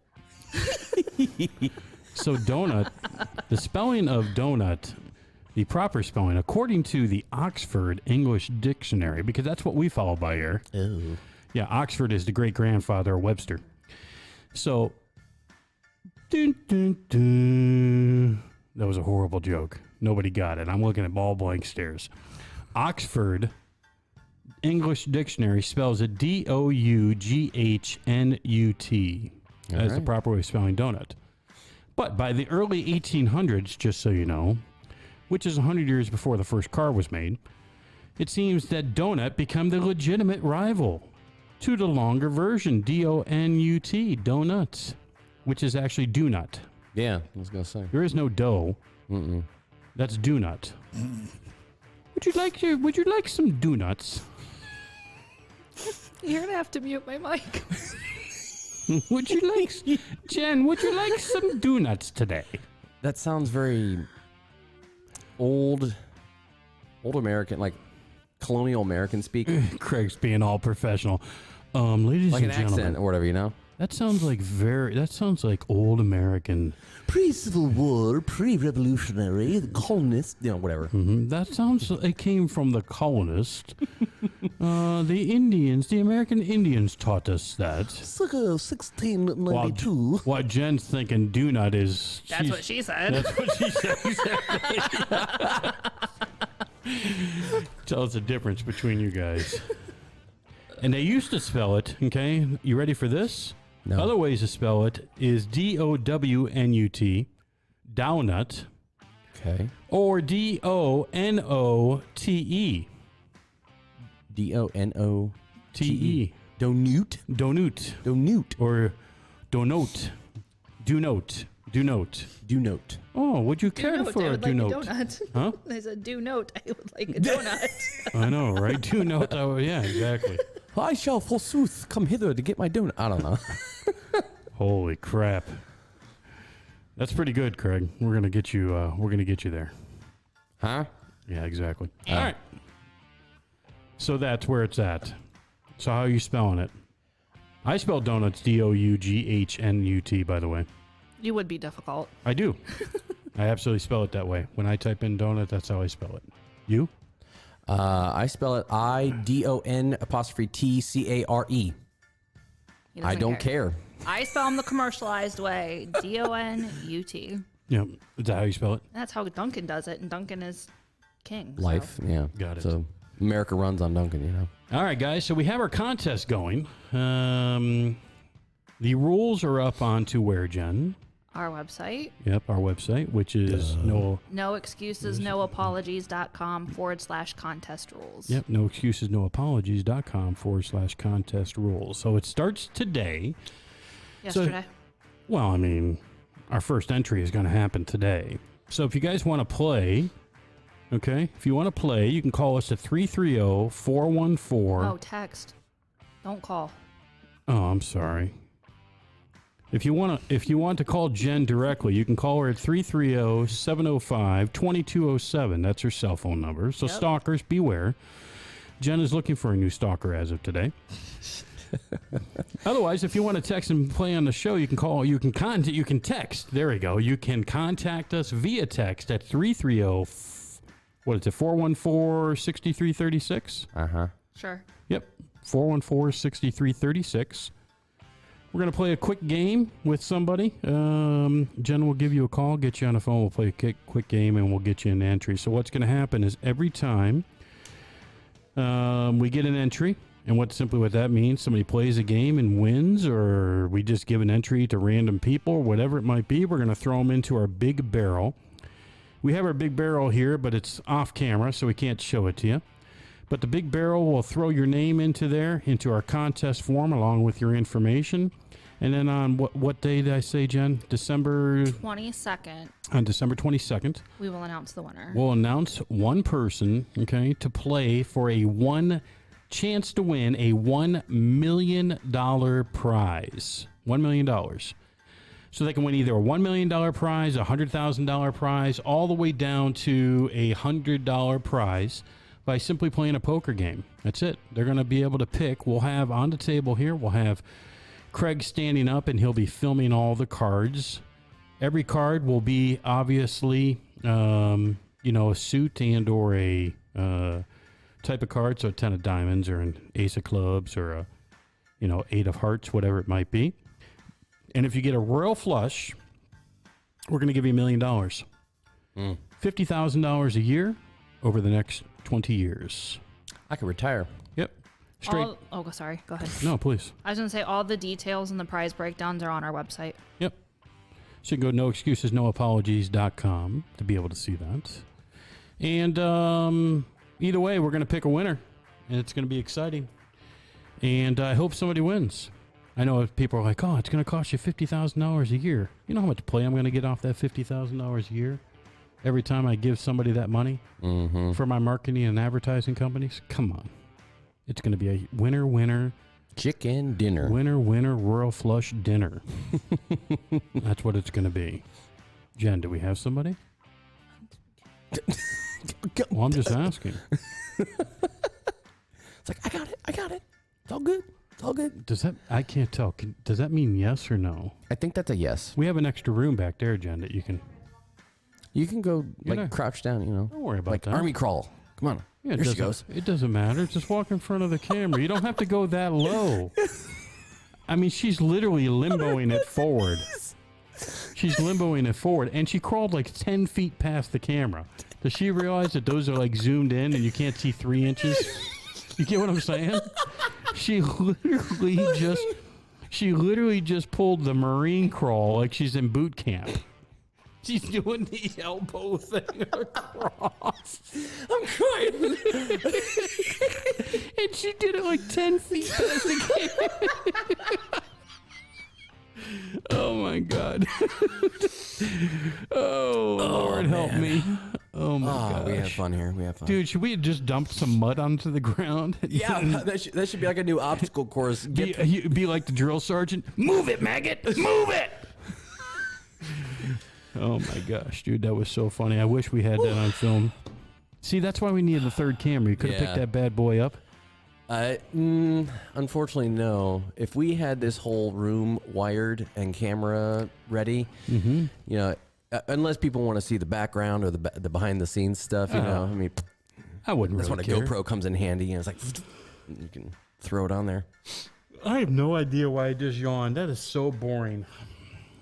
[SPEAKER 1] So donut, the spelling of donut, the proper spelling, according to the Oxford English Dictionary, because that's what we follow by here.
[SPEAKER 3] Oh.
[SPEAKER 1] Yeah, Oxford is the great grandfather of Webster. So, dun, dun, dun. That was a horrible joke. Nobody got it. I'm looking at ball blank stares. Oxford English Dictionary spells it DOUGHNUT as the
[SPEAKER 3] right.
[SPEAKER 1] proper way of spelling donut. But by the early 1800s, just so you know, which is 100 years before the first car was made, it seems that donut became the legitimate rival to the longer version, DONUT, donuts, which is actually do nut.
[SPEAKER 3] Yeah, I was gonna say.
[SPEAKER 1] There is no dough. That's do nut. Would you like some donuts?
[SPEAKER 2] You're gonna have to mute my mic.
[SPEAKER 1] Would you like, Jen? Would you like some donuts today?
[SPEAKER 3] That sounds very old American, like colonial American speak,
[SPEAKER 1] Craig's being all professional. Ladies
[SPEAKER 3] like
[SPEAKER 1] and
[SPEAKER 3] an
[SPEAKER 1] gentlemen.
[SPEAKER 3] accent or whatever, you know.
[SPEAKER 1] That sounds like old American.
[SPEAKER 3] Pre-Civil War, pre-revolutionary, the colonists, whatever.
[SPEAKER 1] That sounds like it came from the colonists. The Indians, the American Indians taught us that.
[SPEAKER 3] Circa 1692.
[SPEAKER 1] What Jen's thinking donut is...
[SPEAKER 2] That's what she said.
[SPEAKER 1] That's what she said, exactly. Tell us the difference between you guys. And they used to spell it, okay? You ready for this?
[SPEAKER 3] No.
[SPEAKER 1] Other ways to spell it is D-O-W-N-U-T, downut,
[SPEAKER 3] Okay.
[SPEAKER 1] or D-O-N-O-T-E.
[SPEAKER 3] D-O-N-O-T-E.
[SPEAKER 1] T-E.
[SPEAKER 3] Donut?
[SPEAKER 1] Donut.
[SPEAKER 3] Donut.
[SPEAKER 1] Or donote. Do note. Do note.
[SPEAKER 3] Do note.
[SPEAKER 1] Oh, would you care
[SPEAKER 2] note,
[SPEAKER 1] for
[SPEAKER 2] I
[SPEAKER 1] a
[SPEAKER 2] would
[SPEAKER 1] do
[SPEAKER 2] like
[SPEAKER 1] note?
[SPEAKER 2] a donut.
[SPEAKER 1] Huh?
[SPEAKER 2] I said, do note, I would like a donut.
[SPEAKER 1] I know, right? Do note. Oh, yeah, exactly.
[SPEAKER 3] I shall forsooth come hither to get my donut. I don't know.
[SPEAKER 1] Holy crap. That's pretty good, Craig. We're gonna get you there.
[SPEAKER 3] Huh?
[SPEAKER 1] Yeah, exactly. All right. So that's where it's at. So how are you spelling it? I spell donuts D-O-U-G-H-N-U-T, by the way.
[SPEAKER 2] You would be difficult.
[SPEAKER 1] I do. I absolutely spell it that way. When I type in donut, that's how I spell it. You?
[SPEAKER 3] I spell it I-D-O-N'-T-C-A-R-E.
[SPEAKER 2] He
[SPEAKER 3] I
[SPEAKER 2] doesn't
[SPEAKER 3] don't care.
[SPEAKER 2] I spell them the commercialized way, D-O-N-U-T.
[SPEAKER 1] Yeah. Is that how you spell it?
[SPEAKER 2] That's how Duncan does it, and Duncan is king. so.
[SPEAKER 3] Life, yeah.
[SPEAKER 1] Got it.
[SPEAKER 3] So America runs on Duncan,
[SPEAKER 1] All right, guys. So we have our contest going. The rules are up onto where, Jen?
[SPEAKER 2] Our website,
[SPEAKER 1] Yep, our website, which is
[SPEAKER 2] noexcusesnoapologies.com/contest rules.
[SPEAKER 1] Yep, noexcusesnoapologies.com/contest rules. So it starts today.
[SPEAKER 2] Yesterday.
[SPEAKER 1] Well, I mean, our first entry is going to happen today. So if you guys want to play, okay, if you want to play, you can call us at 330-414.
[SPEAKER 2] Oh, text. Don't call.
[SPEAKER 1] Oh, I'm sorry. If you want to call Jen directly, you can call her at 330-705-2207. That's her cell phone number. So
[SPEAKER 2] Yep.
[SPEAKER 1] stalkers, beware. Jen is looking for a new stalker as of today. Otherwise, if you want to text and play on the show, you can call, you can text. There we go. You can contact us via text at 414-6336.
[SPEAKER 3] Uh-huh.
[SPEAKER 2] Sure.
[SPEAKER 1] Yep, 414-6336. We're going to play a quick game with somebody. Jen will give you a call, get you on the phone. We'll play a quick game, and we'll get you an entry. So what's going to happen is every time we get an entry, and what that means, somebody plays a game and wins, or we just give an entry to random people, whatever it might be, we're going to throw them into our big barrel. We have our big barrel here, but it's off camera, so we can't show it to you. But the big barrel will throw your name into our contest form along with your information. And then on what day did I say, Jen? December
[SPEAKER 2] 22nd.
[SPEAKER 1] On December 22nd,
[SPEAKER 2] We will announce the winner.
[SPEAKER 1] we'll announce one person, okay, to play for a chance to win a $1 million prize. $1 million. So they can win either a $1 million prize, a $100,000 prize, all the way down to a $100 prize by simply playing a poker game. That's it. They're going to be able to pick. We'll have on the table here, we'll have Craig standing up, and he'll be filming all the cards. Every card will be obviously, a suit and or a type of card. So a 10 of diamonds or an ace of clubs or a, 8 of hearts, whatever it might be. And if you get a royal flush, we're going to give you $1 million. $50,000 a year over the next 20 years.
[SPEAKER 3] I could retire.
[SPEAKER 1] Yep. Straight.
[SPEAKER 2] Sorry. Go ahead.
[SPEAKER 1] No, please.
[SPEAKER 2] I was going to say all the details and the prize breakdowns are on our website.
[SPEAKER 1] Yep. So you can go noexcusesnoapologies.com to be able to see that. And either way, we're going to pick a winner, and it's going to be exciting. And I hope somebody wins. I know people are like, oh, it's going to cost you $50,000 a year. You know how much play I'm going to get off that $50,000 a year every time I give somebody that money for my marketing and advertising companies? Come on. It's going to be a winner,
[SPEAKER 3] Chicken dinner.
[SPEAKER 1] winner, royal flush dinner. That's what it's going to be. Jen, do we have somebody? Well, I'm just asking.
[SPEAKER 3] It's like, I got it. It's all good. all good.
[SPEAKER 1] Does that? I can't tell. Does that mean yes or no?
[SPEAKER 3] I think that's a yes.
[SPEAKER 1] We have an extra room back there, Jen, that you can.
[SPEAKER 3] You can go
[SPEAKER 1] You
[SPEAKER 3] like
[SPEAKER 1] know.
[SPEAKER 3] crouch down, you know.
[SPEAKER 1] Don't worry about
[SPEAKER 3] like
[SPEAKER 1] that.
[SPEAKER 3] army crawl. Come on.
[SPEAKER 1] Yeah,
[SPEAKER 3] Here she goes.
[SPEAKER 1] It doesn't matter. Just walk in front of the camera. You don't have to go that low. I mean, she's literally limboing it forward. She's limboing it forward, and she crawled like 10 feet past the camera. Does she realize that those are like zoomed in and you can't see 3 inches? You get what I'm saying? She literally just pulled the Marine crawl like she's in boot camp. She's doing the elbow thing across. I'm crying. And she did it like 10 feet past the camera. Oh my God. Oh, Lord, help me. Oh my God.
[SPEAKER 3] We have fun here. We have fun.
[SPEAKER 1] Dude, should we have just dumped some mud onto the ground?
[SPEAKER 3] Yeah, that should be like a new obstacle course.
[SPEAKER 1] Be like the drill sergeant. Move it, maggot. Move it. Oh my gosh, dude, that was so funny. I wish we had that on film. See, that's why we needed the third camera. You could have picked that bad boy up.
[SPEAKER 3] Unfortunately, no. If we had this whole room wired and camera ready, you know, unless people want to see the background or the behind the scenes stuff, you know, I mean,
[SPEAKER 1] I wouldn't
[SPEAKER 3] that's
[SPEAKER 1] really
[SPEAKER 3] when a
[SPEAKER 1] care.
[SPEAKER 3] GoPro comes in handy and it's like, you can throw it on there.
[SPEAKER 1] I have no idea why I just yawned. That is so boring.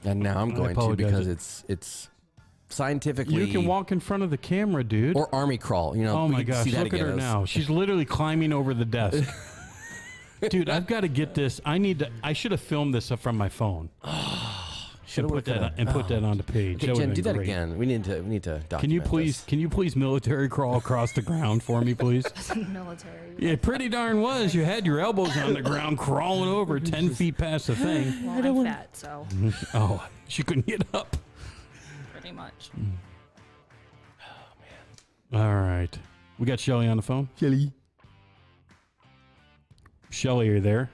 [SPEAKER 3] And now I'm going to
[SPEAKER 1] apologize.
[SPEAKER 3] because it's scientifically.
[SPEAKER 1] You can walk in front of the camera, dude.
[SPEAKER 3] Or army crawl, you know.
[SPEAKER 1] Oh
[SPEAKER 3] we
[SPEAKER 1] my
[SPEAKER 3] can
[SPEAKER 1] gosh,
[SPEAKER 3] see that
[SPEAKER 1] look at her
[SPEAKER 3] again.
[SPEAKER 1] now. She's literally climbing over the desk. Dude, I've got to get this. I should have filmed this from my phone. Should put that on the page.
[SPEAKER 3] Okay, Jen, do that
[SPEAKER 1] great.
[SPEAKER 3] again. We need to document
[SPEAKER 1] Can you please military crawl across the ground for me, please?
[SPEAKER 2] Military.
[SPEAKER 1] Yeah, pretty darn was. You had your elbows on the ground crawling over 10 feet past the thing.
[SPEAKER 2] Well, I'm fat, so
[SPEAKER 1] Oh, she couldn't get up.
[SPEAKER 2] pretty much.
[SPEAKER 1] All right. We got Shelly on the phone. Shelly, are you there?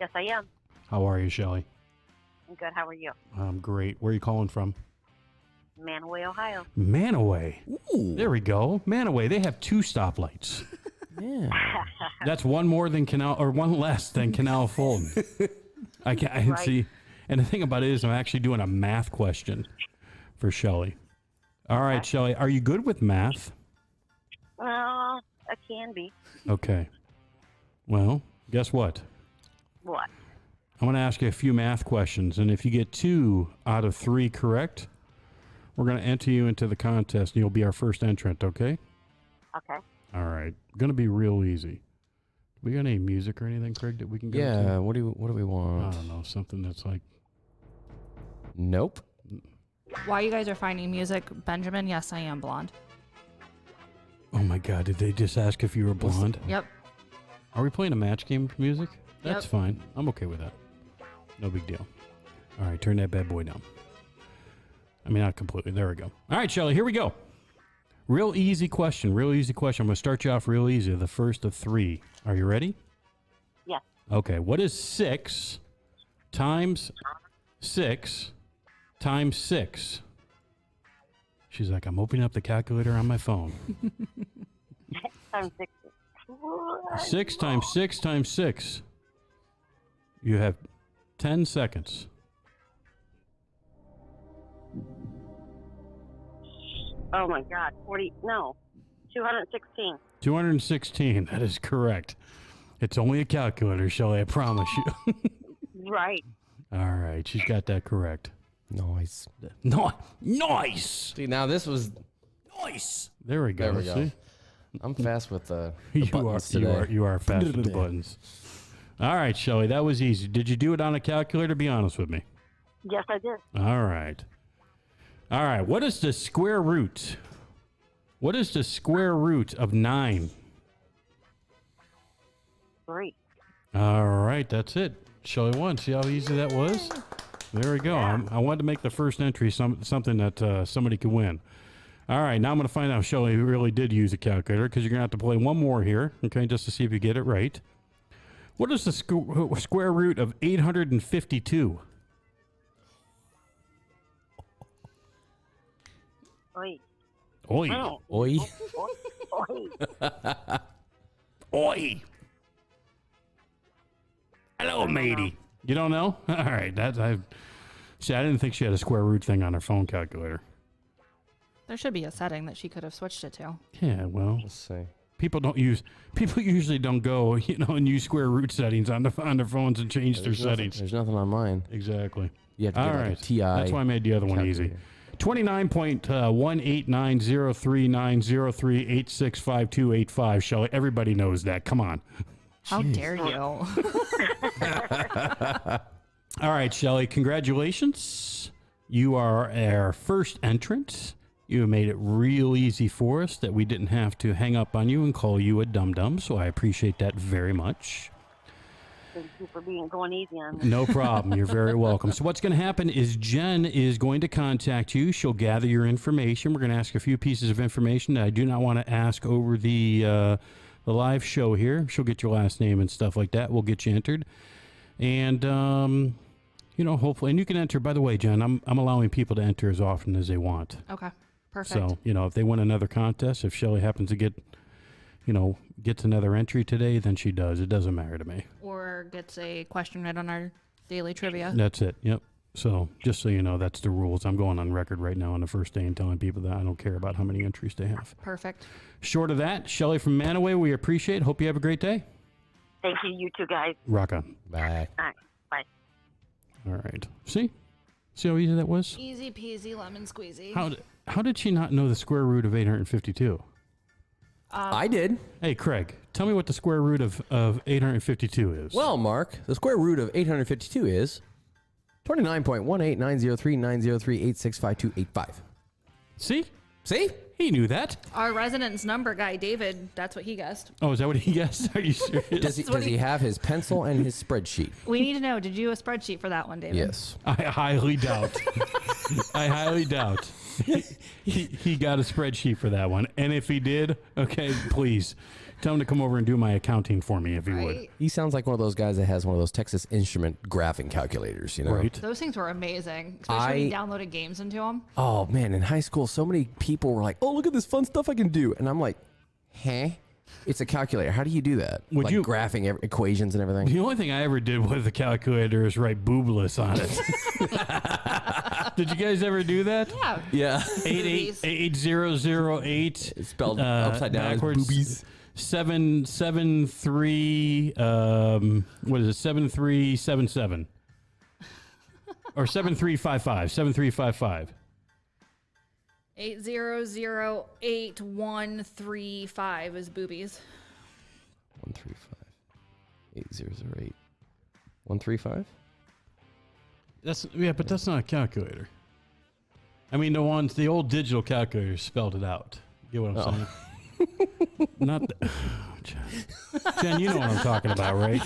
[SPEAKER 5] Yes, I am.
[SPEAKER 1] How are you, Shelly?
[SPEAKER 5] I'm good. How are you?
[SPEAKER 1] I'm great. Where are you calling from?
[SPEAKER 5] Manaway, Ohio.
[SPEAKER 1] Manaway.
[SPEAKER 3] Ooh.
[SPEAKER 1] There we go. Manaway. They have 2 stoplights.
[SPEAKER 3] Yeah.
[SPEAKER 1] That's one more than one less than Canal Fulton. I can
[SPEAKER 5] Right.
[SPEAKER 1] see. And the thing about it is, I'm actually doing a math question for Shelly. All right, Shelly, are you good with math?
[SPEAKER 5] Well, I can be.
[SPEAKER 1] Okay. Well, guess what?
[SPEAKER 5] What?
[SPEAKER 1] I'm going to ask you a few math questions, and if you get 2 out of 3 correct, we're going to enter you into the contest, and you'll be our first entrant, okay?
[SPEAKER 5] Okay.
[SPEAKER 1] All right. Going to be real easy. We got any music or anything, Craig, that we can go to?
[SPEAKER 3] Yeah. What do we
[SPEAKER 1] I
[SPEAKER 3] want?
[SPEAKER 1] don't know. Something that's like...
[SPEAKER 3] Nope.
[SPEAKER 2] While you guys are finding music, Benjamin, yes, I am blonde.
[SPEAKER 1] Oh, my God. Did they just ask if you were blonde?
[SPEAKER 2] Yep.
[SPEAKER 1] Are we playing a match game for music? That's
[SPEAKER 2] Yep.
[SPEAKER 1] fine. I'm okay with that. No big deal. All right, turn that bad boy down. I mean, not completely. There we go. All right, Shelly, here we go. Real easy question. I'm going to start you off real easy. The first of 3. Are you ready?
[SPEAKER 5] Yes.
[SPEAKER 1] Okay. What is 6 times 6 times 6? She's like, I'm opening up the calculator on my phone.
[SPEAKER 5] I'm 60.
[SPEAKER 1] 6 times 6 times 6. You have 10 seconds.
[SPEAKER 5] Oh my God. 40. No. 216.
[SPEAKER 1] 216. That is correct. It's only a calculator, Shelly. I promise you.
[SPEAKER 5] Right.
[SPEAKER 1] All right. She's got that correct.
[SPEAKER 3] Nice.
[SPEAKER 1] No, nice.
[SPEAKER 3] See, now this was.
[SPEAKER 1] Nice. There we go.
[SPEAKER 3] There we go.
[SPEAKER 1] See?
[SPEAKER 3] I'm fast with the
[SPEAKER 1] You
[SPEAKER 3] buttons today.
[SPEAKER 1] you are fast with the buttons. All right, Shelly. That was easy. Did you do it on a calculator? Be honest with me.
[SPEAKER 5] Yes, I did.
[SPEAKER 1] All right. All right. What is the square root? What is the square root of 9?
[SPEAKER 5] 3.
[SPEAKER 1] All right. That's it. Shelly won. See how easy that was? There we go.
[SPEAKER 5] Yeah.
[SPEAKER 1] I wanted to make the first entry something that somebody could win. All right. Now I'm going to find out if Shelly really did use a calculator because you're going to have to play one more here, okay, just to see if you get it right. What is the square root of 852?
[SPEAKER 5] Oi.
[SPEAKER 1] Oi.
[SPEAKER 5] Oh.
[SPEAKER 3] Oi.
[SPEAKER 5] Oi.
[SPEAKER 1] Oi. Tell matey. You don't know? All right. I didn't think she had a square root thing on her phone calculator.
[SPEAKER 2] There should be a setting that she could have switched it to.
[SPEAKER 1] Yeah, well,
[SPEAKER 3] Let's see.
[SPEAKER 1] people usually don't go, and use square root settings on their phones and change their settings.
[SPEAKER 3] There's nothing on mine.
[SPEAKER 1] Exactly.
[SPEAKER 3] You have to
[SPEAKER 1] All
[SPEAKER 3] get
[SPEAKER 1] right.
[SPEAKER 3] like a TI.
[SPEAKER 1] That's why I made the other one easy. 29.189039038652885. Shelley, everybody knows that. Come on.
[SPEAKER 2] How dare you?
[SPEAKER 1] All right, Shelley, congratulations. You are our first entrant. You made it real easy for us that we didn't have to hang up on you and call you a dum-dum, so I appreciate that very much.
[SPEAKER 5] Thank you for going easy on me.
[SPEAKER 1] No problem. You're very welcome. So what's going to happen is Jen is going to contact you. She'll gather your information. We're going to ask a few pieces of information that I do not want to ask over the live show here. She'll get your last name and stuff like that. We'll get you entered. And, hopefully, and you can enter, by the way, Jen, I'm allowing people to enter as often as they want.
[SPEAKER 2] Okay, perfect.
[SPEAKER 1] So, if they win another contest, if Shelley happens to gets another entry today, then she does. It doesn't matter to me.
[SPEAKER 2] Or gets a question right on our daily trivia.
[SPEAKER 1] That's it. Yep. So just so you know, that's the rules. I'm going on record right now on the first day and telling people that I don't care about how many entries they have.
[SPEAKER 2] Perfect.
[SPEAKER 1] Short of that, Shelley from Manaway, we appreciate it. Hope you have a great day.
[SPEAKER 5] Thank you, you two guys.
[SPEAKER 1] Rock on.
[SPEAKER 3] Bye.
[SPEAKER 5] All right, bye.
[SPEAKER 1] All right. See how easy that was?
[SPEAKER 2] Easy peasy lemon squeezy.
[SPEAKER 1] How did she not know the square root of 852?
[SPEAKER 3] I did.
[SPEAKER 1] Hey, Craig, tell me what the square root of 852 is.
[SPEAKER 3] Well, Mark, the square root of 852 is 29.189039038652885.
[SPEAKER 1] See?
[SPEAKER 3] See?
[SPEAKER 1] He knew that.
[SPEAKER 2] Our resonance number guy, David, that's what he guessed.
[SPEAKER 1] Oh, is that what he guessed? Are you serious?
[SPEAKER 3] Does he have his pencil and his spreadsheet?
[SPEAKER 2] We need to know, did you do a spreadsheet for that one, David?
[SPEAKER 3] Yes.
[SPEAKER 1] I highly doubt. I highly doubt. He got a spreadsheet for that one. And if he did, okay, please tell him to come over and do my accounting for me if he would.
[SPEAKER 2] Right?
[SPEAKER 3] He sounds like one of those guys that has one of those Texas Instrument graphing calculators,
[SPEAKER 1] Right.
[SPEAKER 2] Those things were amazing, especially when you downloaded games into them.
[SPEAKER 3] Oh, man, in high school, so many people were like, oh, look at this fun stuff I can do. And I'm like, huh? It's a calculator. How do you do that?
[SPEAKER 1] Would you
[SPEAKER 3] graphing equations and everything?
[SPEAKER 1] The only thing I ever did with the calculator is write boobless on it. Did you guys ever do that?
[SPEAKER 2] Yeah.
[SPEAKER 3] Yeah.
[SPEAKER 1] 8008.
[SPEAKER 3] It's spelled upside down as
[SPEAKER 1] backwards.
[SPEAKER 3] boobies.
[SPEAKER 1] 773. What is it? 7377 or 7355. 7355.
[SPEAKER 2] 8008135 is boobies.
[SPEAKER 3] 135. 8008. 135?
[SPEAKER 1] But that's not a calculator. I mean, the old digital calculators spelled it out. You get what I'm saying? Not Jen, you know what I'm talking about, right?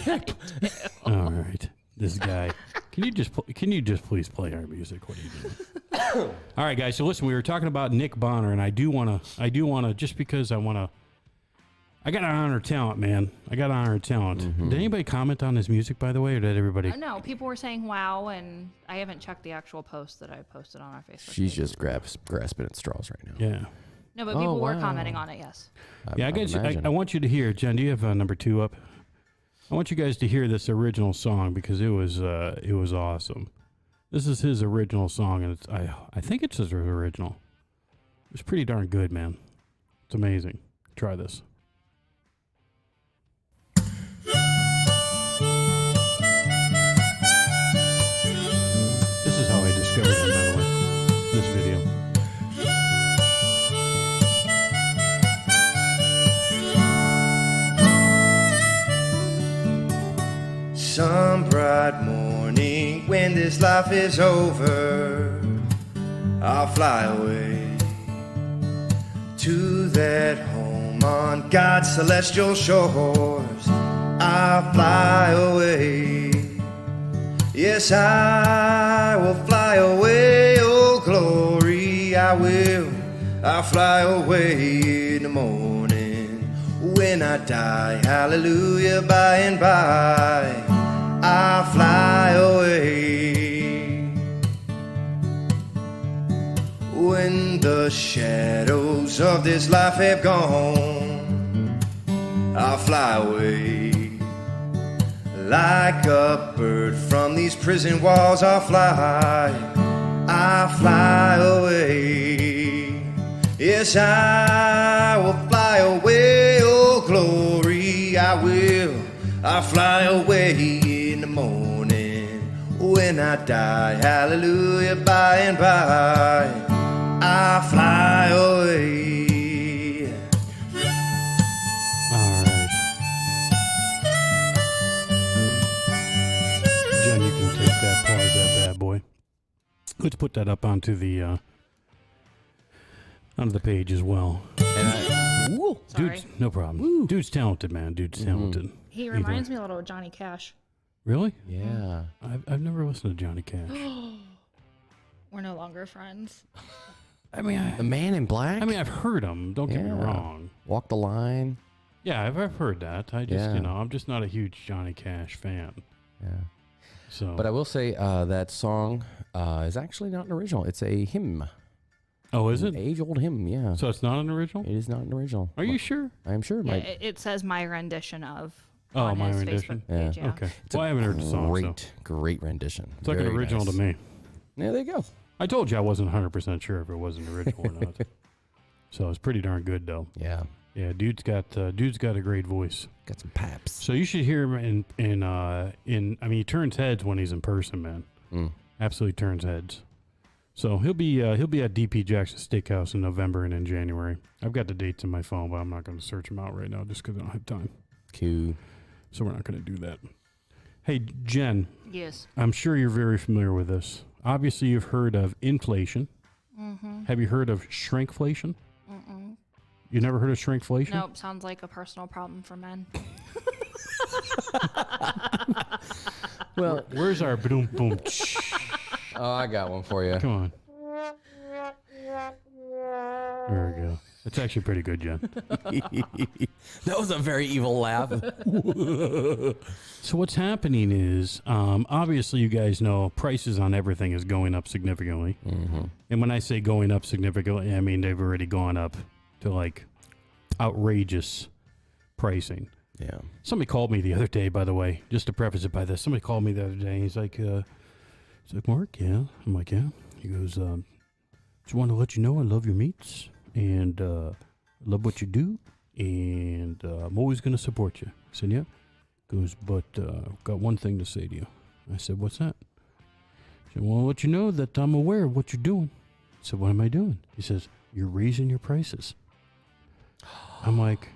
[SPEAKER 1] All right, this guy. Can you just please play our music? What are you doing? All right, guys. So listen, we were talking about Nick Bonner, and I do want to, just because I got to honor talent, man. I got to honor talent.
[SPEAKER 3] Mm-hmm.
[SPEAKER 1] Did anybody comment on his music, by the way, or did everybody?
[SPEAKER 2] No, people were saying wow, and I haven't checked the actual post that I posted on our Facebook.
[SPEAKER 3] She's just grasping at straws right now.
[SPEAKER 1] Yeah.
[SPEAKER 2] No, but people were
[SPEAKER 3] wow.
[SPEAKER 2] commenting on it, yes.
[SPEAKER 1] I want you to hear, Jen, do you have number 2 up? I want you guys to hear this original song because it was awesome. This is his original song, and I think it's his original. It's pretty darn good, man. It's amazing. Try this. This is how I discovered him, by the way. This video.
[SPEAKER 4] Some bright morning when this life is over, I'll fly away to that home on God's celestial shores. I'll fly away. Yes, I will fly away, oh glory, I will. I'll fly away in the morning when I die, hallelujah, by and by. I'll fly away. When the shadows of this life have gone, I'll fly away Like a bird from these prison walls, I'll fly away. Yes, I will fly away, oh glory, I will. I'll fly away in the morning when I die. Hallelujah, by and by, I'll fly away.
[SPEAKER 1] All right. Jen, you can take that, pause that bad boy. Let's put that up onto the page as well.
[SPEAKER 3] And
[SPEAKER 2] Sorry.
[SPEAKER 1] Dude's, no problem. Dude's talented, man. Dude's talented.
[SPEAKER 2] He reminds me a little of Johnny Cash.
[SPEAKER 1] Really?
[SPEAKER 3] yeah.
[SPEAKER 1] I've never listened to Johnny Cash.
[SPEAKER 2] We're no longer friends.
[SPEAKER 1] I mean,
[SPEAKER 3] The Man in Black?
[SPEAKER 1] I've heard him. Don't get me
[SPEAKER 3] Yeah.
[SPEAKER 1] wrong.
[SPEAKER 3] Walk the Line.
[SPEAKER 1] Yeah, I've heard that. I just,
[SPEAKER 3] Yeah.
[SPEAKER 1] I'm just not a huge Johnny Cash fan.
[SPEAKER 3] Yeah.
[SPEAKER 1] So,
[SPEAKER 3] But I will say that song is actually not an original. It's a hymn.
[SPEAKER 1] oh, is it?
[SPEAKER 3] An age-old hymn, yeah.
[SPEAKER 1] So it's not an original?
[SPEAKER 3] It is not an original.
[SPEAKER 1] Are you sure?
[SPEAKER 3] I am sure.
[SPEAKER 2] Yeah,
[SPEAKER 3] My
[SPEAKER 2] it says my rendition of.
[SPEAKER 1] Oh,
[SPEAKER 2] on
[SPEAKER 1] my
[SPEAKER 2] his
[SPEAKER 1] rendition?
[SPEAKER 2] Facebook page,
[SPEAKER 3] Yeah.
[SPEAKER 2] yeah.
[SPEAKER 1] Okay.
[SPEAKER 3] It's
[SPEAKER 1] Well, I haven't heard the song. So.
[SPEAKER 3] great rendition.
[SPEAKER 1] It's like an
[SPEAKER 3] Very
[SPEAKER 1] original
[SPEAKER 3] nice.
[SPEAKER 1] to me.
[SPEAKER 3] Yeah, there you go.
[SPEAKER 1] I told you I wasn't 100% sure if it was an original or not. So it's pretty darn good, though.
[SPEAKER 3] Yeah.
[SPEAKER 1] Yeah, dude's got a great voice.
[SPEAKER 3] Got some paps.
[SPEAKER 1] So you should hear him in. I mean, he turns heads when he's in person, man.
[SPEAKER 3] Mm.
[SPEAKER 1] Absolutely turns heads. So he'll be at DP Jackson Steakhouse in November and in January. I've got the dates in my phone, but I'm not going to search them out right now just because I don't have time.
[SPEAKER 3] Cool.
[SPEAKER 1] So we're not going to do that. Hey, Jen,
[SPEAKER 2] Yes.
[SPEAKER 1] I'm sure you're very familiar with this. Obviously, you've heard of inflation.
[SPEAKER 2] Mm-hmm.
[SPEAKER 1] Have you heard of shrinkflation? You never heard of shrinkflation?
[SPEAKER 2] Nope. Sounds like a personal problem for men.
[SPEAKER 3] Well,
[SPEAKER 1] Where's our boom boom?
[SPEAKER 3] oh, I got one for you.
[SPEAKER 1] Come on. There we go. It's actually pretty good, Jen.
[SPEAKER 3] That was a very evil laugh.
[SPEAKER 1] So what's happening is, obviously, you guys know prices on everything is going up significantly.
[SPEAKER 3] Mm-hmm.
[SPEAKER 1] And when I say going up significantly, I mean they've already gone up to like outrageous pricing.
[SPEAKER 3] Yeah.
[SPEAKER 1] Somebody called me the other day, by the way, just to preface it by this. Somebody called me the other day. He's like, Mark, yeah. I'm like, yeah. He goes, just want to let you know I love your meats and love what you do, and I'm always going to support you. I said, yeah. He goes, but I've got one thing to say to you. I said, what's that? He said, well, I'll let you know that I'm aware of what you're doing. I said, what am I doing? He says, you're raising your prices. I'm like,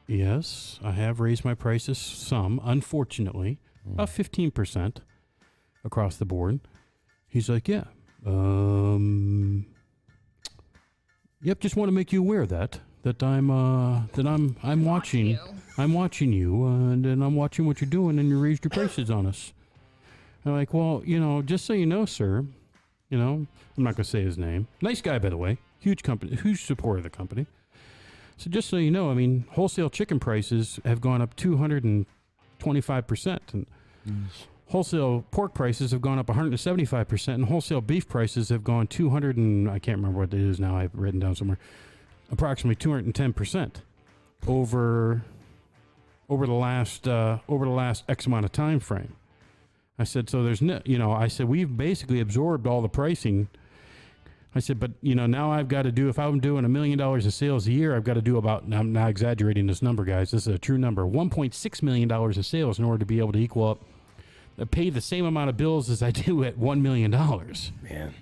[SPEAKER 1] yes, I have raised my prices some, unfortunately, about 15% across the board. He's like, yeah. Yep, just want to make you aware of that I'm watching. I'm watching you, and I'm watching what you're doing, and you raised your prices on us. I'm like, well, just so you know, sir, I'm not going to say his name. Nice guy, by the way. Huge company, huge supporter of the company. So just so you know, I mean, wholesale chicken prices have gone up 225%, and wholesale pork prices have gone up 175%, and wholesale beef prices have gone 200 and I can't remember what it is now. I've written down somewhere, approximately 210% over the last X amount of time frame. I said, so there's no, I said we've basically absorbed all the pricing. I said, but now I've got to do, if I'm doing $1 million in sales a year, I've got to do about, I'm not exaggerating this number, guys. This is a true number, $1.6 million in sales in order to be able to equal up, pay the same amount of bills as I do at $1 million.
[SPEAKER 3] Man.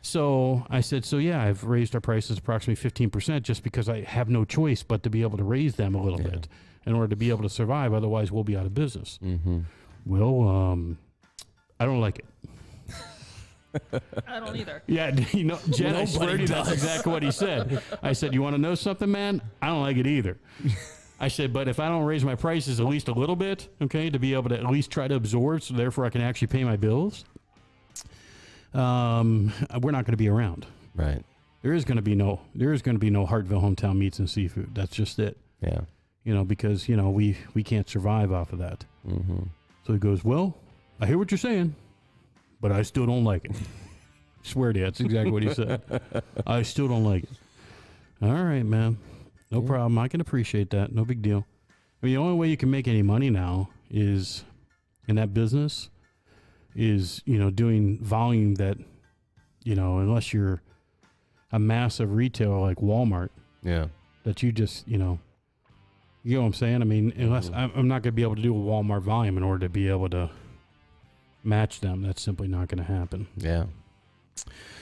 [SPEAKER 1] So I said, so yeah, I've raised our prices approximately 15% just because I have no choice but to be able to raise them a little bit in order to be able to survive. Otherwise, we'll be out of business.
[SPEAKER 3] Mm-hmm.
[SPEAKER 1] Well, I don't like it.
[SPEAKER 2] I don't either.
[SPEAKER 1] Yeah, Jen, I swear to you, that's exactly what he said. I said, you want to know something, man? I don't like it either. I said, but if I don't raise my prices at least a little bit, okay, to be able to at least try to absorb, so therefore I can actually pay my bills, we're not going to be around.
[SPEAKER 3] Right.
[SPEAKER 1] There is going to be no Hartville hometown meats and seafood. That's just it.
[SPEAKER 3] Yeah.
[SPEAKER 1] Because we can't survive off of that.
[SPEAKER 3] Mm-hmm.
[SPEAKER 1] So he goes, well, I hear what you're saying, but I still don't like it. Swear to you, that's exactly what he said. I still don't like it. All right, man. No problem. I can appreciate that. No big deal. I mean, the only way you can make any money now is in that business is, doing volume that, unless you're a massive retailer like Walmart,
[SPEAKER 3] Yeah.
[SPEAKER 1] that you just, you know what I'm saying? I mean, unless I'm not going to be able to do a Walmart volume in order to be able to match them. That's simply not going to happen.
[SPEAKER 3] Yeah.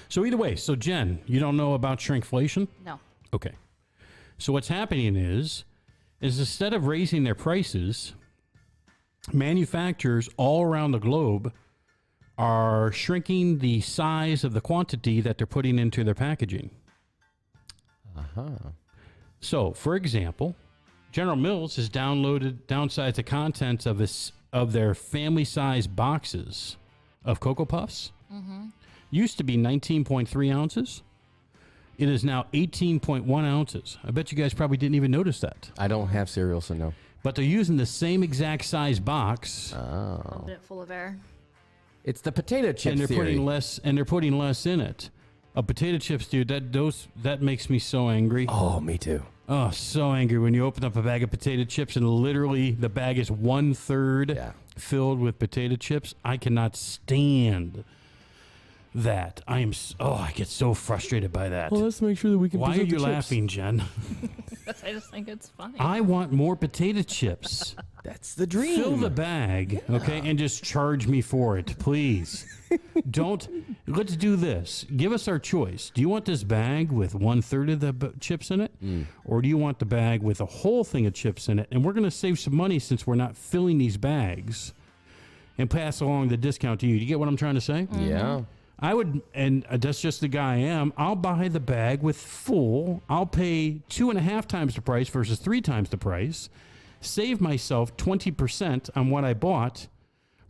[SPEAKER 1] So either way, so Jen, you don't know about shrinkflation?
[SPEAKER 2] No.
[SPEAKER 1] Okay. So what's happening is instead of raising their prices, manufacturers all around the globe are shrinking the size of the quantity that they're putting into their packaging. So, for example, General Mills has downsized the contents of their family-size boxes of Cocoa Puffs. Used to be 19.3 ounces. It is now 18.1 ounces. I bet you guys probably didn't even notice that.
[SPEAKER 3] I don't have cereal, so no.
[SPEAKER 1] But they're using the same exact size box,
[SPEAKER 2] Pumping it full of air.
[SPEAKER 3] It's the potato chip
[SPEAKER 1] and they're
[SPEAKER 3] theory.
[SPEAKER 1] putting less in it. Potato chips, dude. That makes me so angry.
[SPEAKER 3] Oh, me too.
[SPEAKER 1] Oh, so angry when you open up a bag of potato chips and literally the bag is 1/3 filled with potato chips. I cannot stand that. I get so frustrated by that.
[SPEAKER 3] Well, let's make sure that we can.
[SPEAKER 1] Why are
[SPEAKER 3] present
[SPEAKER 1] you
[SPEAKER 3] the chips.
[SPEAKER 1] laughing, Jen?
[SPEAKER 2] I just think it's funny.
[SPEAKER 1] I want more potato chips.
[SPEAKER 3] That's the dream.
[SPEAKER 1] Fill the bag, okay, and just charge me for it, please. Let's do this. Give us our choice. Do you want this bag with 1/3 of the chips in it? Or do you want the bag with a whole thing of chips in it? And we're going to save some money since we're not filling these bags and pass along the discount to you. Do you get what I'm trying to say?
[SPEAKER 3] Yeah.
[SPEAKER 1] I would, and that's just the guy I am. I'll buy the bag with full. I'll pay 2.5 times the price versus 3 times the price. Save myself 20% on what I bought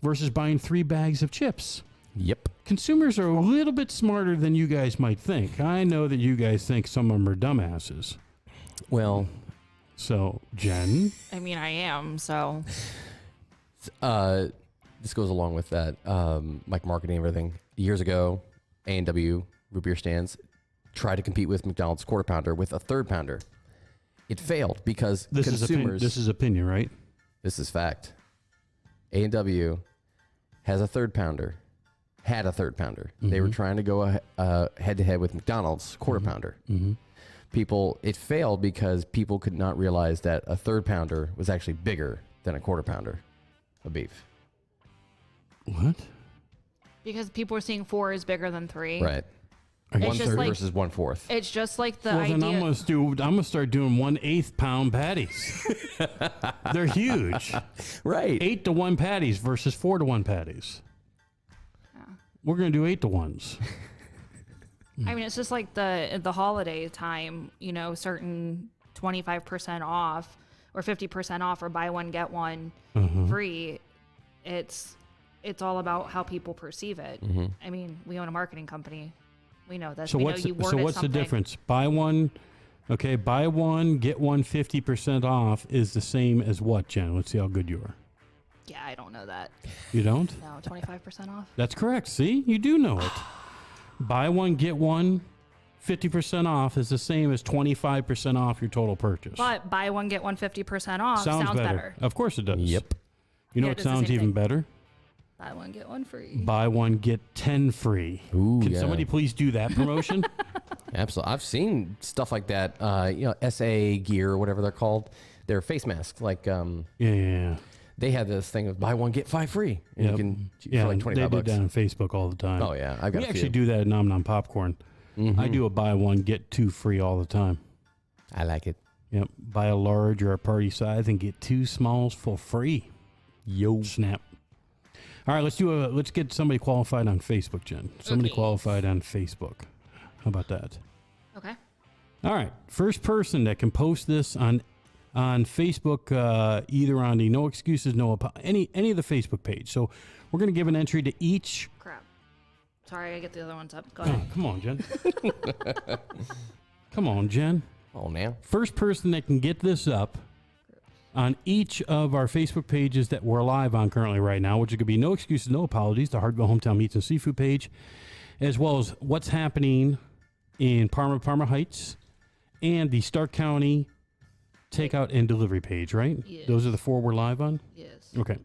[SPEAKER 1] versus buying 3 bags of chips.
[SPEAKER 3] Yep.
[SPEAKER 1] Consumers are a little bit smarter than you guys might think. I know that you guys think some of them are dumbasses.
[SPEAKER 3] Well,
[SPEAKER 1] So, Jen,
[SPEAKER 2] I mean, I am, so.
[SPEAKER 3] this goes along with that, like marketing and everything. Years ago, A&W root beer stands tried to compete with McDonald's quarter pounder with a 1/3 pounder. It failed because
[SPEAKER 1] this
[SPEAKER 3] consumers.
[SPEAKER 1] is opinion, right?
[SPEAKER 3] This is fact. A&W has a 1/3 pounder. Had a 1/3 pounder. They were trying to go head to head with McDonald's quarter pounder. It failed because people could not realize that a 1/3 pounder was actually bigger than a quarter pounder of beef.
[SPEAKER 1] What?
[SPEAKER 2] Because people were seeing 4 is bigger than 3.
[SPEAKER 3] Right.
[SPEAKER 2] It's
[SPEAKER 3] 1/3
[SPEAKER 2] just like-
[SPEAKER 3] versus 1/4.
[SPEAKER 2] It's just like the
[SPEAKER 1] Well,
[SPEAKER 2] idea.
[SPEAKER 1] then I'm gonna start doing 1/8 pound patties. They're huge.
[SPEAKER 3] Right.
[SPEAKER 1] 8 to 1 patties versus 4 to 1 patties. We're gonna do 8 to 1s.
[SPEAKER 2] I mean, it's just like the holiday time, certain 25% off or 50% off or buy one, get one free. It's all about how people perceive it. I mean, we own a marketing company. We know this.
[SPEAKER 1] So
[SPEAKER 2] we
[SPEAKER 1] what's
[SPEAKER 2] know you worded
[SPEAKER 1] the
[SPEAKER 2] something.
[SPEAKER 1] difference? Buy one, get one 50% off is the same as what, Jen? Let's see how good you are.
[SPEAKER 2] Yeah, I don't know that.
[SPEAKER 1] You don't?
[SPEAKER 2] No, 25% off.
[SPEAKER 1] That's correct. See, you do know it. Buy one, get one, 50% off is the same as 25% off your total purchase.
[SPEAKER 2] But buy one, get one 50% off sounds better.
[SPEAKER 1] Of course it does.
[SPEAKER 3] Yep.
[SPEAKER 1] You know
[SPEAKER 2] Yeah,
[SPEAKER 1] what
[SPEAKER 2] it does the
[SPEAKER 1] sounds
[SPEAKER 2] same
[SPEAKER 1] even
[SPEAKER 2] thing.
[SPEAKER 1] better?
[SPEAKER 2] Buy one, get one free.
[SPEAKER 1] Buy one, get 10 free.
[SPEAKER 3] Ooh,
[SPEAKER 1] Can
[SPEAKER 3] yeah.
[SPEAKER 1] somebody please do that promotion?
[SPEAKER 3] Absolutely. I've seen stuff like that. SA gear or whatever they're called. They're face masks. Like
[SPEAKER 1] Yeah.
[SPEAKER 3] they have this thing of buy one get 5 free, and you can for like $25
[SPEAKER 1] they do
[SPEAKER 3] bucks.
[SPEAKER 1] that on Facebook all the time.
[SPEAKER 3] Oh yeah, I've got
[SPEAKER 1] We
[SPEAKER 3] a
[SPEAKER 1] actually
[SPEAKER 3] few.
[SPEAKER 1] do that at Nom Nom Popcorn. I do a buy one, get 2 free all the time.
[SPEAKER 3] I like it.
[SPEAKER 1] Yep. Buy a large or a party size and get 2 smalls for free.
[SPEAKER 3] Yo.
[SPEAKER 1] Snap. All right, let's get somebody qualified on Facebook, Jen. Somebody
[SPEAKER 2] Okay.
[SPEAKER 1] qualified on Facebook. How about that?
[SPEAKER 2] Okay.
[SPEAKER 1] All right. First person that can post this on Facebook, either on the No Excuses, any of the Facebook page. So we're going to give an entry to each.
[SPEAKER 2] Crap. Sorry, I get the other ones up. Go
[SPEAKER 1] Oh,
[SPEAKER 2] ahead.
[SPEAKER 1] come on, Jen. Come on, Jen.
[SPEAKER 3] Oh man.
[SPEAKER 1] First person that can get this up on each of our Facebook pages that we're live on currently right now, which could be No Excuses, No Apologies, the Hardville Hometown Meats and Seafood page, as well as what's happening in Parma Heights, and the Stark County takeout and delivery page, right?
[SPEAKER 2] Yes.
[SPEAKER 1] Those are the 4 we're live on?
[SPEAKER 2] Yes.
[SPEAKER 1] Okay.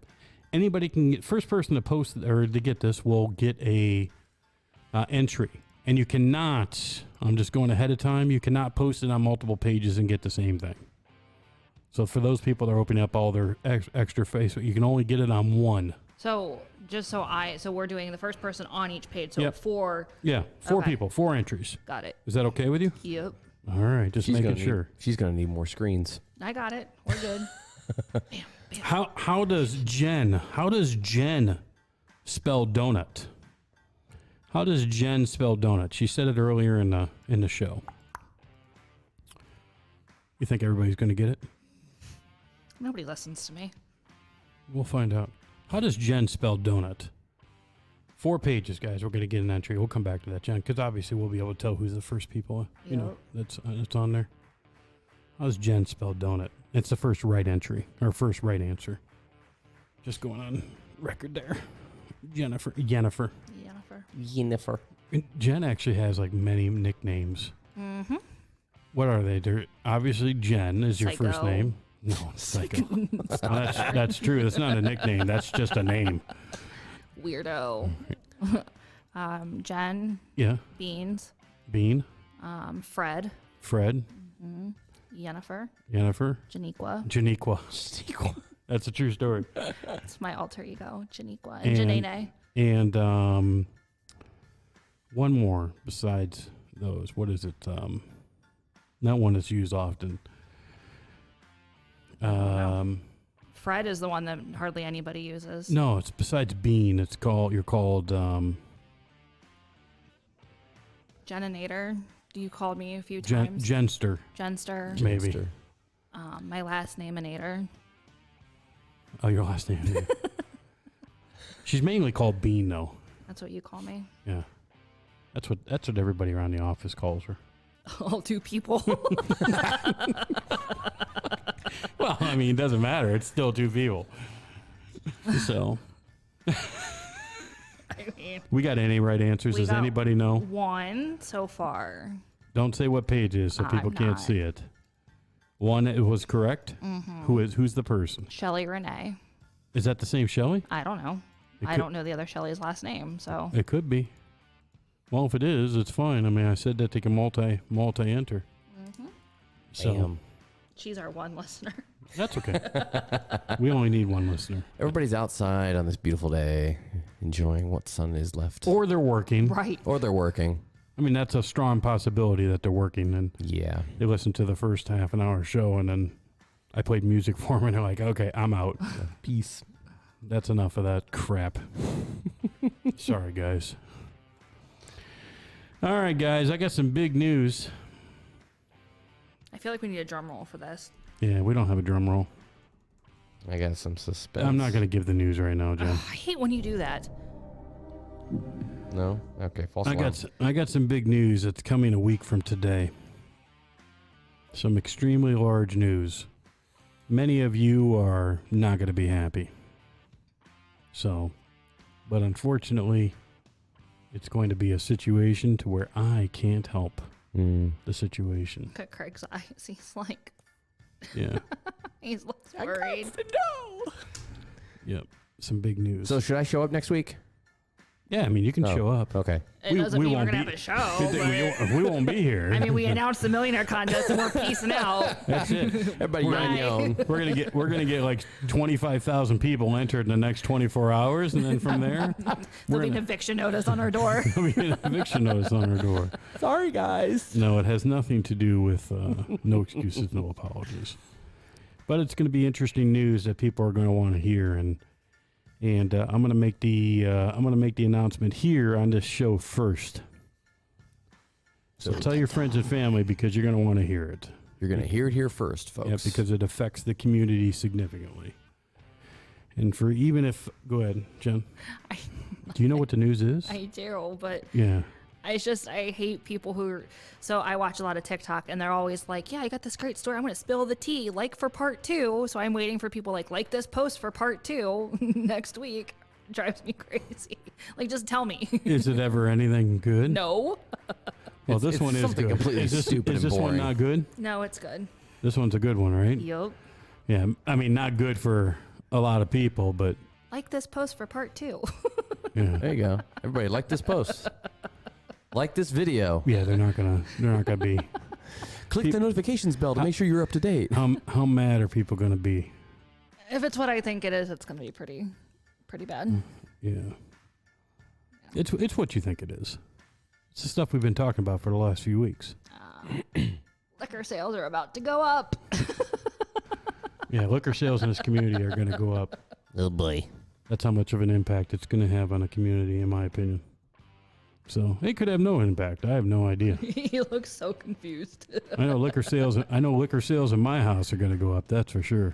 [SPEAKER 1] anybody can get, first person to post or to get this will get a entry. And you cannot, I'm just going ahead of time, you cannot post it on multiple pages and get the same thing. So for those people that are opening up all their extra Facebook, you can only get it on one.
[SPEAKER 2] So so we're doing the first person on each page. So
[SPEAKER 1] Yep.
[SPEAKER 2] 4.
[SPEAKER 1] Yeah, 4
[SPEAKER 2] Okay.
[SPEAKER 1] people, 4 entries.
[SPEAKER 2] Got it.
[SPEAKER 1] Is that okay with you?
[SPEAKER 2] Yep.
[SPEAKER 1] All right, just making sure.
[SPEAKER 3] She's gonna need more screens.
[SPEAKER 2] I got it. We're good. Bam, bam.
[SPEAKER 1] How does Jen spell donut? How does Jen spell donut? She said it earlier in the show. You think everybody's going to get it?
[SPEAKER 2] Nobody listens to me.
[SPEAKER 1] We'll find out. How does Jen spell donut? 4 pages, guys. We're going to get an entry. We'll come back to that, Jen, because obviously we'll be able to tell who's the first people. You know, that's on there. How does Jen spell donut? It's the first right entry or first right answer. Just going on record there. Jennifer.
[SPEAKER 2] Jennifer.
[SPEAKER 3] Jennifer.
[SPEAKER 1] Jen actually has like many nicknames.
[SPEAKER 2] Mm-hmm.
[SPEAKER 1] What are they? They're obviously Jen is your first
[SPEAKER 2] Psycho.
[SPEAKER 1] name. No, Psycho. That's true. That's not a nickname. That's just a name.
[SPEAKER 2] Weirdo. Jen.
[SPEAKER 1] Yeah.
[SPEAKER 2] Beans.
[SPEAKER 1] Bean.
[SPEAKER 2] Fred.
[SPEAKER 1] Fred.
[SPEAKER 2] Jennifer.
[SPEAKER 1] Jennifer.
[SPEAKER 2] Janiqua.
[SPEAKER 1] That's a true story.
[SPEAKER 2] It's my alter ego. Janiqua. And Janae.
[SPEAKER 1] And one more besides those. What is it? Not one that's used often.
[SPEAKER 2] Fred is the one that hardly anybody uses.
[SPEAKER 1] No, it's besides Bean. You're called
[SPEAKER 2] Jeninator. You called me a few times.
[SPEAKER 1] Jenster.
[SPEAKER 2] Jenster.
[SPEAKER 1] Maybe.
[SPEAKER 2] My last name Inator.
[SPEAKER 1] Oh, your last name. She's mainly called Bean, though.
[SPEAKER 2] That's what you call me.
[SPEAKER 1] Yeah, that's what everybody around the office calls her.
[SPEAKER 2] All 2 people.
[SPEAKER 1] Well, I mean, it doesn't matter. It's still 2 people. So,
[SPEAKER 2] I mean,
[SPEAKER 1] we got any right answers?
[SPEAKER 2] we
[SPEAKER 1] Does
[SPEAKER 2] got
[SPEAKER 1] anybody know?
[SPEAKER 2] 1 so far.
[SPEAKER 1] Don't say what page it is so people can't
[SPEAKER 2] not.
[SPEAKER 1] see it. 1 it was correct. Mm-hmm. Who's the person?
[SPEAKER 2] Shelly Renee.
[SPEAKER 1] Is that the same Shelly?
[SPEAKER 2] I don't know. I don't know the other Shelly's last name, so.
[SPEAKER 1] It could be. Well, if it is, it's fine. I mean, I said that they can multi-enter.
[SPEAKER 2] Mm-hmm.
[SPEAKER 1] So
[SPEAKER 3] Damn.
[SPEAKER 2] She's our 1 listener.
[SPEAKER 1] that's okay. We only need 1 listener.
[SPEAKER 3] Everybody's outside on this beautiful day, enjoying what sun is left.
[SPEAKER 1] Or they're working.
[SPEAKER 2] Right.
[SPEAKER 3] Or they're working.
[SPEAKER 1] I mean, that's a strong possibility that they're working and
[SPEAKER 3] Yeah.
[SPEAKER 1] they listen to the first half an hour show and then I played music for them and they're like, okay, I'm out.
[SPEAKER 3] Peace.
[SPEAKER 1] That's enough of that crap. Sorry, guys. All right, guys, I got some big news.
[SPEAKER 2] I feel like we need a drum roll for this.
[SPEAKER 1] Yeah, we don't have a drum roll.
[SPEAKER 3] I got some suspense.
[SPEAKER 1] I'm not going to give the news right now, Jen.
[SPEAKER 2] I hate when you do that.
[SPEAKER 3] No? Okay, false alarm.
[SPEAKER 1] I got some big news that's coming a week from today. Some extremely large news. Many of you are not going to be happy. So, but unfortunately, it's going to be a situation to where I can't help the situation.
[SPEAKER 2] Look at Craig's eyes. He's like,
[SPEAKER 1] Yeah.
[SPEAKER 2] he looks worried.
[SPEAKER 1] Yep. Some big news.
[SPEAKER 3] So should I show up next week?
[SPEAKER 1] yeah, I mean, you can
[SPEAKER 3] Oh,
[SPEAKER 1] show up.
[SPEAKER 3] Okay.
[SPEAKER 2] It doesn't mean we're going to have a show. But,
[SPEAKER 1] We won't be here.
[SPEAKER 2] I mean, we announced the millionaire contest and we're peacing out.
[SPEAKER 1] That's it.
[SPEAKER 3] Everybody
[SPEAKER 1] We're
[SPEAKER 3] on your own.
[SPEAKER 1] We're gonna get like 25,000 people entered in the next 24 hours, and then from there,
[SPEAKER 2] There'll be an eviction notice on our door.
[SPEAKER 1] there'll be an eviction notice on our door.
[SPEAKER 3] Sorry, guys.
[SPEAKER 1] No, it has nothing to do with no excuses, no apologies. But it's going to be interesting news that people are going to want to hear, and I'm going to make the announcement here on this show first. So tell your friends and family because you're going to want to hear it.
[SPEAKER 3] You're going to hear it here first, folks.
[SPEAKER 1] Yeah, because it affects the community significantly. And for even if, go ahead, Jen. Do you know what the news is?
[SPEAKER 2] I do, but
[SPEAKER 1] Yeah.
[SPEAKER 2] it's just, I hate people who are, so I watch a lot of TikTok and they're always like, yeah, I got this great story. I'm going to spill the tea, like for part 2. So I'm waiting for people like this post for part 2 next week. Drives me crazy. Like, just tell me.
[SPEAKER 1] Is it ever anything good?
[SPEAKER 2] No.
[SPEAKER 1] Well,
[SPEAKER 3] It's-
[SPEAKER 1] this
[SPEAKER 3] it's
[SPEAKER 1] one is
[SPEAKER 3] something
[SPEAKER 1] good.
[SPEAKER 3] completely
[SPEAKER 1] Is this,
[SPEAKER 3] stupid
[SPEAKER 1] is
[SPEAKER 3] and
[SPEAKER 1] this one
[SPEAKER 3] boring.
[SPEAKER 1] not good?
[SPEAKER 2] No, it's good.
[SPEAKER 1] This one's a good one, right?
[SPEAKER 2] Yup.
[SPEAKER 1] Yeah. I mean, not good for a lot of people, but
[SPEAKER 2] Like this post for part 2.
[SPEAKER 1] Yeah.
[SPEAKER 3] There you go. Everybody, like this post. Like this video.
[SPEAKER 1] Yeah, they're not gonna be.
[SPEAKER 3] Click the notifications bell to make sure you're up to date.
[SPEAKER 1] How mad are people gonna be?
[SPEAKER 2] If it's what I think it is, it's going to be pretty bad.
[SPEAKER 1] Yeah. It's what you think it is. It's the stuff we've been talking about for the last few weeks.
[SPEAKER 2] Liquor sales are about to go up.
[SPEAKER 1] Yeah, liquor sales in this community are going to go up.
[SPEAKER 3] Oh boy.
[SPEAKER 1] That's how much of an impact it's going to have on a community, in my opinion. So it could have no impact. I have no idea.
[SPEAKER 2] He looks so confused.
[SPEAKER 1] I know liquor sales in my house are going to go up. That's for sure.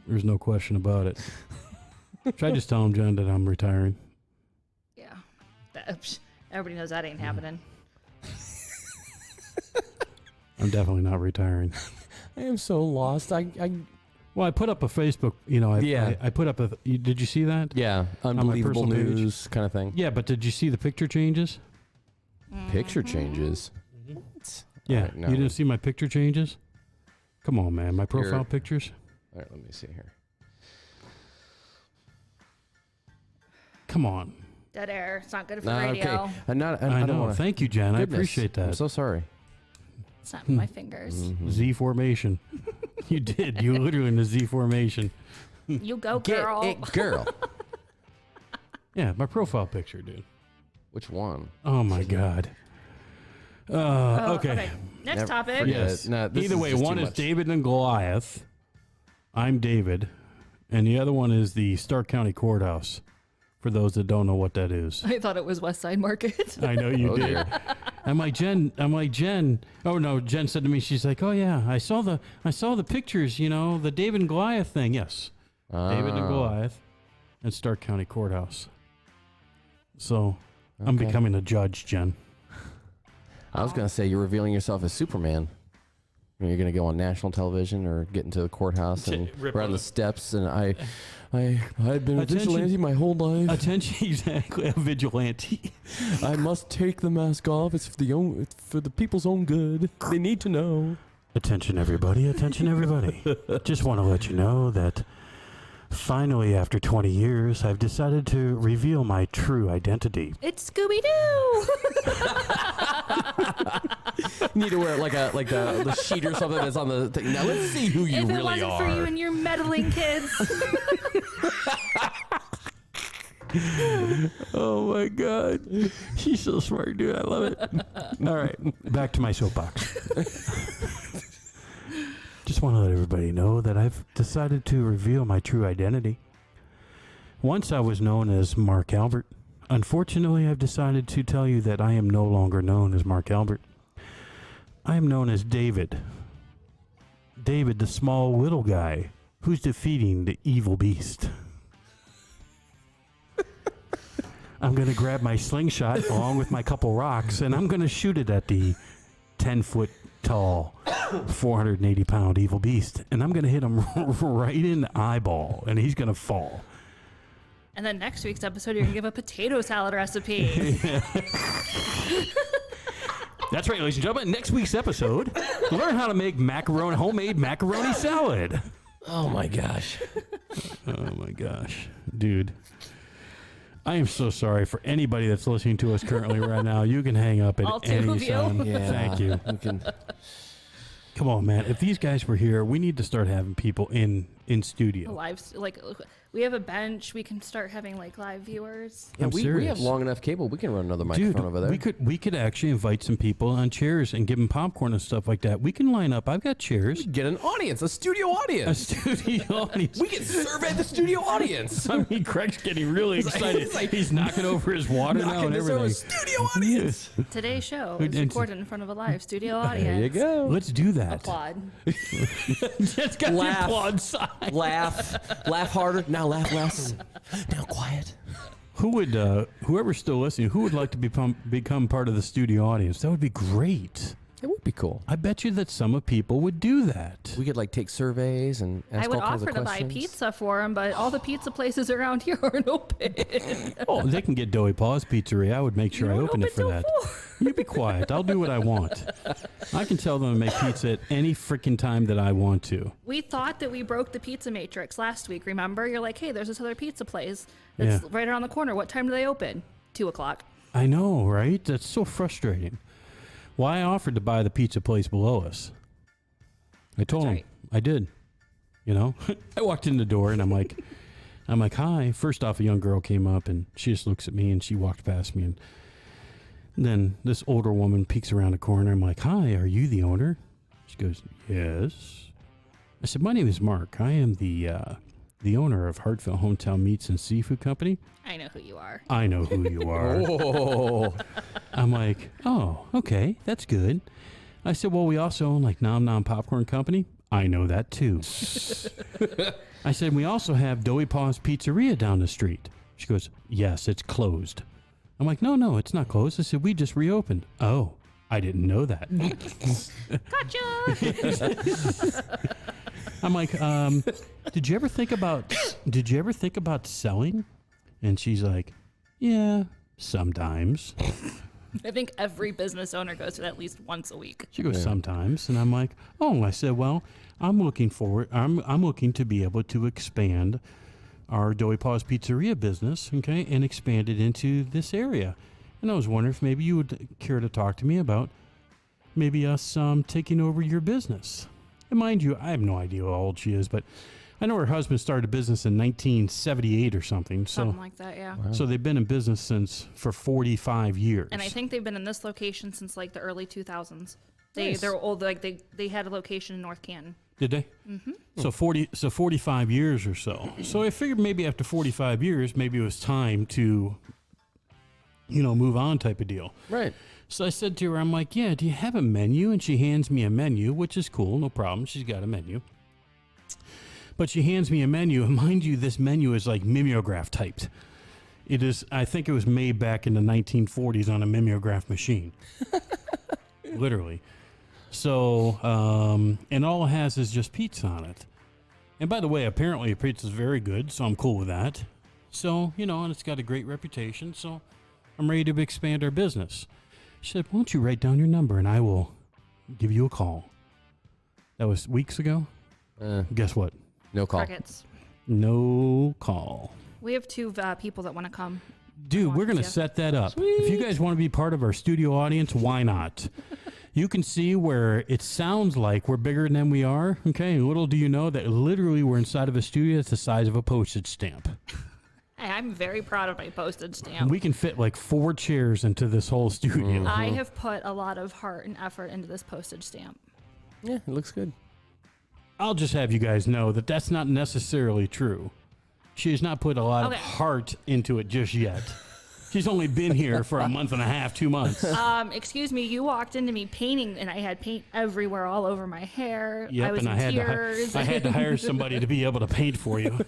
[SPEAKER 1] There's no question about it. Should I just tell him, John, that I'm retiring?
[SPEAKER 2] Yeah. Everybody knows that ain't happening.
[SPEAKER 1] I'm definitely not retiring.
[SPEAKER 3] I am so lost.
[SPEAKER 1] Well, I put up a Facebook, I put up did you see that?
[SPEAKER 3] Yeah, unbelievable
[SPEAKER 1] personal page.
[SPEAKER 3] news kind of thing.
[SPEAKER 1] Yeah, but did you see the picture changes?
[SPEAKER 3] Picture changes.
[SPEAKER 1] Yeah,
[SPEAKER 3] right, no.
[SPEAKER 1] you didn't see my picture changes? Come on, man, my profile pictures?
[SPEAKER 3] All right, let me see here.
[SPEAKER 1] Come on.
[SPEAKER 2] Dead air. It's not good for
[SPEAKER 3] Nah,
[SPEAKER 2] radio.
[SPEAKER 3] okay. I
[SPEAKER 1] I
[SPEAKER 3] don't
[SPEAKER 1] know.
[SPEAKER 3] wanna,
[SPEAKER 1] Thank you, Jen. I
[SPEAKER 3] goodness,
[SPEAKER 1] appreciate that.
[SPEAKER 3] I'm so sorry.
[SPEAKER 2] It's not my fingers.
[SPEAKER 1] Z formation. You did. You literally in the Z formation.
[SPEAKER 2] You go, girl.
[SPEAKER 3] Get it, girl.
[SPEAKER 1] Yeah, my profile picture, dude.
[SPEAKER 3] Which one?
[SPEAKER 1] Oh my God. Okay.
[SPEAKER 2] Next topic.
[SPEAKER 3] forget
[SPEAKER 1] Yes.
[SPEAKER 3] it. No, this
[SPEAKER 1] Either
[SPEAKER 3] is
[SPEAKER 1] way,
[SPEAKER 3] just
[SPEAKER 1] one
[SPEAKER 3] too
[SPEAKER 1] is
[SPEAKER 3] much.
[SPEAKER 1] David and Goliath. I'm David. And the other one is the Stark County Courthouse. For those that don't know what that is.
[SPEAKER 2] I thought it was West Side Market.
[SPEAKER 1] I know you
[SPEAKER 3] Oh,
[SPEAKER 1] did.
[SPEAKER 3] dear.
[SPEAKER 1] I'm like, Jen. Oh no, Jen said to me, she's like, oh yeah, I saw the pictures, the David and Goliath thing. Yes. David and Goliath and Stark County Courthouse. So I'm
[SPEAKER 3] Okay.
[SPEAKER 1] becoming a judge, Jen.
[SPEAKER 3] I was gonna say you're revealing yourself as Superman. You're gonna go on national television or get into the courthouse and
[SPEAKER 1] Rip
[SPEAKER 3] we're on
[SPEAKER 1] on
[SPEAKER 3] the
[SPEAKER 1] it.
[SPEAKER 3] steps, and I've been a
[SPEAKER 1] Attention.
[SPEAKER 3] vigilante my whole life.
[SPEAKER 1] Attention, exactly, a vigilante.
[SPEAKER 3] I must take the mask off. It's for the people's own good. They need to know.
[SPEAKER 1] Attention, everybody. Attention, everybody. Just want to let you know that finally, after 20 years, I've decided to reveal my true identity.
[SPEAKER 2] It's Scooby-Doo.
[SPEAKER 3] You need to wear the sheet or something that's on the thing. Now let's see who you
[SPEAKER 2] If it
[SPEAKER 3] really
[SPEAKER 2] wasn't
[SPEAKER 3] are.
[SPEAKER 2] for you and your meddling kids.
[SPEAKER 1] Oh my God. She's so smart, dude. I love it. All right. Back to my soapbox. Just want to let everybody know that I've decided to reveal my true identity. Once I was known as Mark Albert. Unfortunately, I've decided to tell you that I am no longer known as Mark Albert. I am known as David. David, the small little guy who's defeating the evil beast. I'm going to grab my slingshot along with my couple rocks, and I'm going to shoot it at the 10-foot tall, 480-pound evil beast. And I'm going to hit him right in the eyeball, and he's going to fall.
[SPEAKER 2] And then next week's episode, you're going to give a potato salad recipe.
[SPEAKER 1] That's right, ladies and gentlemen. Next week's episode, learn how to make homemade macaroni salad.
[SPEAKER 3] Oh my gosh.
[SPEAKER 1] Oh my gosh. Dude. I am so sorry for anybody that's listening to us currently right now. You can hang up at
[SPEAKER 2] All two
[SPEAKER 1] any
[SPEAKER 2] of you?
[SPEAKER 1] time.
[SPEAKER 3] Yeah.
[SPEAKER 1] Thank you. Come on, man. If these guys were here, we need to start having people in studio.
[SPEAKER 2] Live, we have a bench. We can start having live viewers.
[SPEAKER 3] Yeah,
[SPEAKER 1] I'm
[SPEAKER 3] we
[SPEAKER 1] serious.
[SPEAKER 3] have long enough cable. We can run another microphone
[SPEAKER 1] Dude,
[SPEAKER 3] over there.
[SPEAKER 1] we could actually invite some people on chairs and give them popcorn and stuff like that. We can line up. I've got chairs.
[SPEAKER 3] get an audience, a studio
[SPEAKER 1] A
[SPEAKER 3] audience.
[SPEAKER 1] studio audience.
[SPEAKER 3] We can survey the studio audience.
[SPEAKER 1] I mean, Craig's getting really excited. He's knocking over his water now and
[SPEAKER 3] Knocking this over
[SPEAKER 1] everything.
[SPEAKER 3] studio audience.
[SPEAKER 2] Today's show
[SPEAKER 1] And-
[SPEAKER 2] is recorded in front of a live studio audience.
[SPEAKER 3] There you go.
[SPEAKER 1] Let's do that.
[SPEAKER 2] Applaud.
[SPEAKER 1] Just got
[SPEAKER 3] Laugh.
[SPEAKER 1] the applaud sign.
[SPEAKER 3] Laugh harder. Now laugh less. Now quiet.
[SPEAKER 1] Who would, whoever's still listening, who would like to become part of the studio audience? That would be great.
[SPEAKER 3] It would be cool.
[SPEAKER 1] I bet you that some people would do that.
[SPEAKER 3] We could like take surveys and ask
[SPEAKER 2] I would
[SPEAKER 3] all kinds
[SPEAKER 2] offer
[SPEAKER 3] of
[SPEAKER 2] to buy
[SPEAKER 3] questions.
[SPEAKER 2] pizza for them, but all the pizza places around here aren't open.
[SPEAKER 1] Oh, they can get Doughy Paws Pizzeria. I would make sure I
[SPEAKER 2] don't
[SPEAKER 1] open it for
[SPEAKER 2] open
[SPEAKER 1] that.
[SPEAKER 2] till 4.
[SPEAKER 1] You be quiet. I'll do what I want. I can tell them to make pizza at any freaking time that I want to.
[SPEAKER 2] We thought that we broke the pizza matrix last week. Remember? You're like, hey, there's this other pizza place that's right around the corner. What time do they open? 2:00.
[SPEAKER 1] I know, right? That's so frustrating. Well, I offered to buy the pizza place below us. I told him.
[SPEAKER 2] right.
[SPEAKER 1] I did. You know? I walked in the door and I'm like, hi. First off, a young girl came up and she just looks at me and she walked past me. And then this older woman peeks around the corner. I'm like, hi, are you the owner? She goes, yes. I said, my name is Marc. I am the owner of Hartford Hometown Meats and Seafood Company.
[SPEAKER 2] I know who you are.
[SPEAKER 1] I know who you are.
[SPEAKER 3] Oh,
[SPEAKER 1] I'm like, oh, okay, that's good. I said, well, we also own like Nom Nom Popcorn Company. I know that too. I said, we also have Doughy Paws Pizzeria down the street. She goes, yes, it's closed. I'm like, no, it's not closed. I said, we just reopened. Oh, I didn't know that.
[SPEAKER 2] Gotcha.
[SPEAKER 1] I'm like, did you ever think about selling? And she's like, yeah, sometimes.
[SPEAKER 2] I think every business owner goes to that at least once a week.
[SPEAKER 1] She goes, sometimes. And I'm like, oh, I said, well, I'm looking to be able to expand our Doughy Paws Pizzeria business, okay, and expand it into this area. And I was wondering if maybe you would care to talk to me about maybe us taking over your business. And mind you, I have no idea how old she is, but I know her husband started a business in 1978 or something.
[SPEAKER 2] Something like that, yeah.
[SPEAKER 3] Wow.
[SPEAKER 1] So they've been in business for 45 years.
[SPEAKER 2] And I think they've been in this location since like the early 2000s.
[SPEAKER 3] Nice.
[SPEAKER 2] They're old. Like they had a location in North Canton.
[SPEAKER 1] Did they? Mm-hmm. So 45 years or so. So I figured maybe after 45 years, maybe it was time to, move on type of deal.
[SPEAKER 3] right.
[SPEAKER 1] So I said to her, I'm like, yeah, do you have a menu? And she hands me a menu, which is cool, no problem. She's got a menu. But she hands me a menu, and mind you, this menu is like mimeograph typed. It is, I think it was made back in the 1940s on a mimeograph machine. Literally. So, and all it has is just pizza on it. And by the way, apparently pizza is very good, so I'm cool with that. So, and it's got a great reputation, so I'm ready to expand our business. She said, why don't you write down your number and I will give you a call. That was weeks ago. Guess what?
[SPEAKER 3] No call.
[SPEAKER 2] Crickets.
[SPEAKER 1] No call.
[SPEAKER 2] We have 2 people that want to come.
[SPEAKER 1] Dude, we're going to
[SPEAKER 2] Yeah.
[SPEAKER 1] set that up. If you guys want to be part of our studio audience, why not? You can see where it sounds like we're bigger than we are. Okay. And little do you know that literally we're inside of a studio that's the size of a postage stamp.
[SPEAKER 2] Hey, I'm very proud of my postage stamp.
[SPEAKER 1] We can fit like 4 chairs into this whole studio.
[SPEAKER 2] I have put a lot of heart and effort into this postage stamp.
[SPEAKER 3] Yeah, it looks good.
[SPEAKER 1] I'll just have you guys know that that's not necessarily true. She has not put a lot of
[SPEAKER 2] Okay.
[SPEAKER 1] heart into it just yet. She's only been here for a month and a half, 2 months.
[SPEAKER 2] Excuse me, you walked into me painting, and I had paint everywhere, all over my hair.
[SPEAKER 1] Yep,
[SPEAKER 2] I was
[SPEAKER 1] and
[SPEAKER 2] in tears.
[SPEAKER 1] I had to hire somebody to be able to paint for you.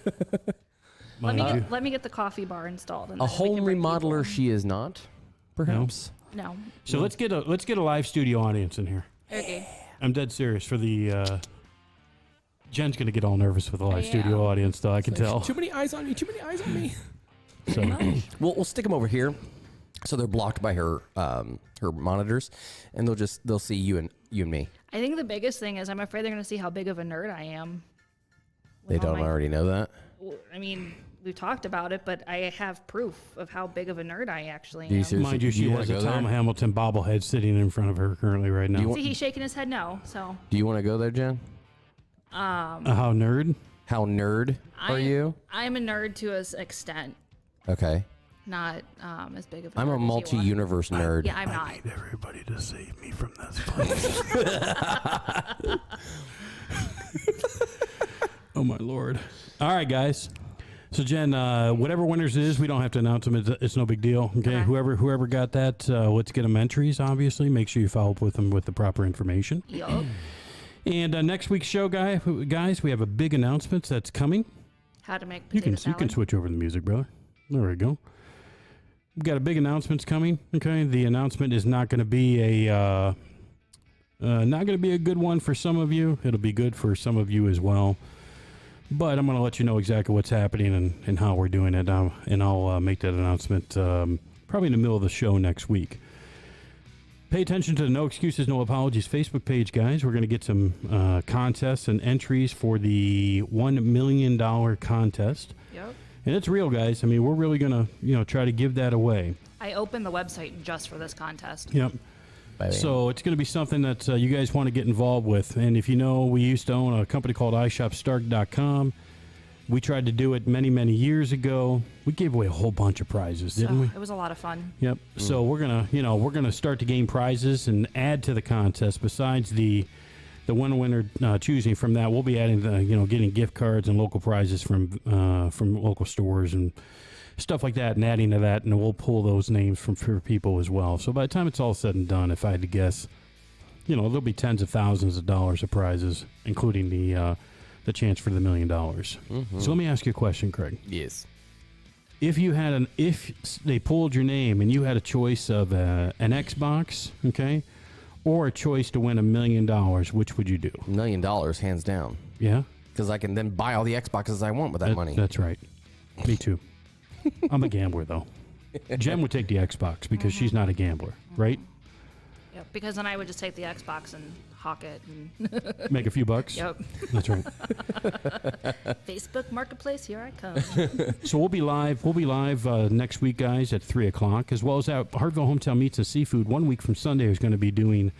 [SPEAKER 2] Let me get the coffee bar installed. And
[SPEAKER 3] A
[SPEAKER 2] then we
[SPEAKER 3] home
[SPEAKER 2] can bring
[SPEAKER 3] remodeler
[SPEAKER 2] people
[SPEAKER 3] she is not, perhaps.
[SPEAKER 2] in. No.
[SPEAKER 1] So let's get a live studio audience in here.
[SPEAKER 2] Okay.
[SPEAKER 1] I'm dead serious for the. Jen's gonna get all nervous with the live
[SPEAKER 2] I
[SPEAKER 1] studio
[SPEAKER 2] am.
[SPEAKER 1] audience, though. I can tell.
[SPEAKER 3] Too many eyes on me. Too many eyes on me.
[SPEAKER 1] So
[SPEAKER 3] We'll stick them over here, so they're blocked by her her monitors, and they'll see you and me.
[SPEAKER 2] I think the biggest thing is I'm afraid they're going to see how big of a nerd I am.
[SPEAKER 3] They
[SPEAKER 2] With all
[SPEAKER 3] don't
[SPEAKER 2] my-
[SPEAKER 3] already know that.
[SPEAKER 2] I mean, we've talked about it, but I have proof of how big of a nerd I actually
[SPEAKER 3] Do you
[SPEAKER 2] am.
[SPEAKER 3] seriously-
[SPEAKER 1] mind you,
[SPEAKER 3] do
[SPEAKER 1] she
[SPEAKER 3] wanna
[SPEAKER 1] has a
[SPEAKER 3] go there?
[SPEAKER 1] Tom Hamilton bobblehead sitting in front of her currently right now.
[SPEAKER 3] you want-
[SPEAKER 2] See, he's shaking his head no. So
[SPEAKER 3] Do you want to go there, Jen?
[SPEAKER 1] How nerd?
[SPEAKER 3] How nerd are you?
[SPEAKER 2] I'm a nerd to an extent,
[SPEAKER 3] Okay.
[SPEAKER 2] not as big of a
[SPEAKER 3] I'm
[SPEAKER 2] nerd
[SPEAKER 3] a
[SPEAKER 2] as you are.
[SPEAKER 3] multi-universe nerd.
[SPEAKER 2] Yeah, I'm not.
[SPEAKER 1] Everybody to save me from this place. Oh my lord! All right, guys. So Jen, whatever winners it is, we don't have to announce them. It's no big deal. Okay,
[SPEAKER 2] Okay.
[SPEAKER 1] whoever got that, let's get them entries. Obviously, make sure you follow up with them with the proper information.
[SPEAKER 2] Yup.
[SPEAKER 1] And next week's show, guys, we have a big announcement that's coming.
[SPEAKER 2] How to make
[SPEAKER 1] You
[SPEAKER 2] potato
[SPEAKER 1] can
[SPEAKER 2] salad.
[SPEAKER 1] switch over the music, brother. There we go. We've got a big announcements coming. Okay, the announcement is not going to be Not going to be a good one for some of you. It'll be good for some of you as well. But I'm going to let you know exactly what's happening and how we're doing it. And I'll make that announcement probably in the middle of the show next week. Pay attention to the No Excuses, No Apologies Facebook page, guys. We're going to get some contests and entries for the $1 million contest.
[SPEAKER 2] Yep.
[SPEAKER 1] And it's real, guys. I mean, we're really going to, try to give that away.
[SPEAKER 2] I opened the website just for this contest.
[SPEAKER 1] Yep. So it's going to be something that you guys want to get involved with. And if you know, we used to own a company called iShopStark.com. We tried to do it many, many years ago. We gave away a whole bunch of prizes, didn't we?
[SPEAKER 2] It was a lot of fun.
[SPEAKER 1] Yep. So we're gonna start to gain prizes and add to the contest. Besides the one winner choosing from that, we'll be adding getting gift cards and local prizes from local stores and stuff like that, and adding to that, and we'll pull those names for people as well. So by the time it's all said and done, if I had to guess, there'll be tens of thousands of dollars of prizes, including the chance for the $1 million. Mm-hmm. So let me ask you a question, Craig.
[SPEAKER 3] Yes.
[SPEAKER 1] If they pulled your name and you had a choice of an Xbox, okay, or a choice to win $1 million, which would you do?
[SPEAKER 3] $1 million, hands down.
[SPEAKER 1] Yeah?
[SPEAKER 3] Because I can then buy all the Xboxes I want with that money.
[SPEAKER 1] That's right. Me too. I'm a gambler, though. Jen would take the Xbox because she's not a gambler, right?
[SPEAKER 2] Yep, because then I would just take the Xbox and hawk it. And
[SPEAKER 1] make a few bucks?
[SPEAKER 2] Yep.
[SPEAKER 1] That's right.
[SPEAKER 2] Facebook Marketplace, here I come.
[SPEAKER 1] So we'll be live next week, guys, at 3 o'clock, as well as at Hartville Hometown Meats and Seafood. 1 week from Sunday is going to be doing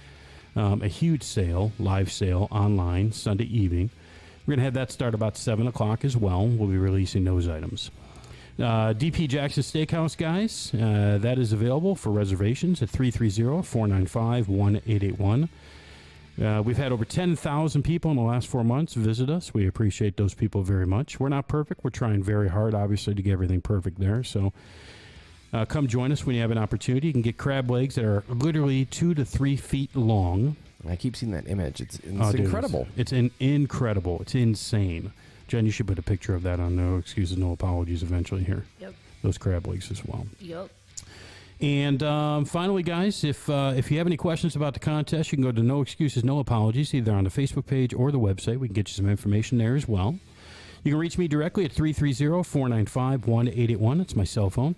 [SPEAKER 1] a huge live sale online Sunday evening. We're going to have that start about 7 o'clock as well. We'll be releasing those items. DP Jackson Steakhouse, guys, that is available for reservations at 330-495-1881. We've had over 10,000 people in the last 4 months visit us. We appreciate those people very much. We're not perfect. We're trying very hard, obviously, to get everything perfect there. So come join us when you have an opportunity. You can get crab legs that are literally 2 to 3 feet long.
[SPEAKER 3] I keep seeing that image. It's incredible.
[SPEAKER 1] It's incredible. It's insane. Jen, you should put a picture of that on No Excuses, No Apologies eventually here.
[SPEAKER 2] Yep.
[SPEAKER 1] Those crab legs as well.
[SPEAKER 2] Yep.
[SPEAKER 1] And finally, guys, if you have any questions about the contest, you can go to No Excuses, No Apologies, either on the Facebook page or the website. We can get you some information there as well. You can reach me directly at 330-495-1881. It's my cell phone.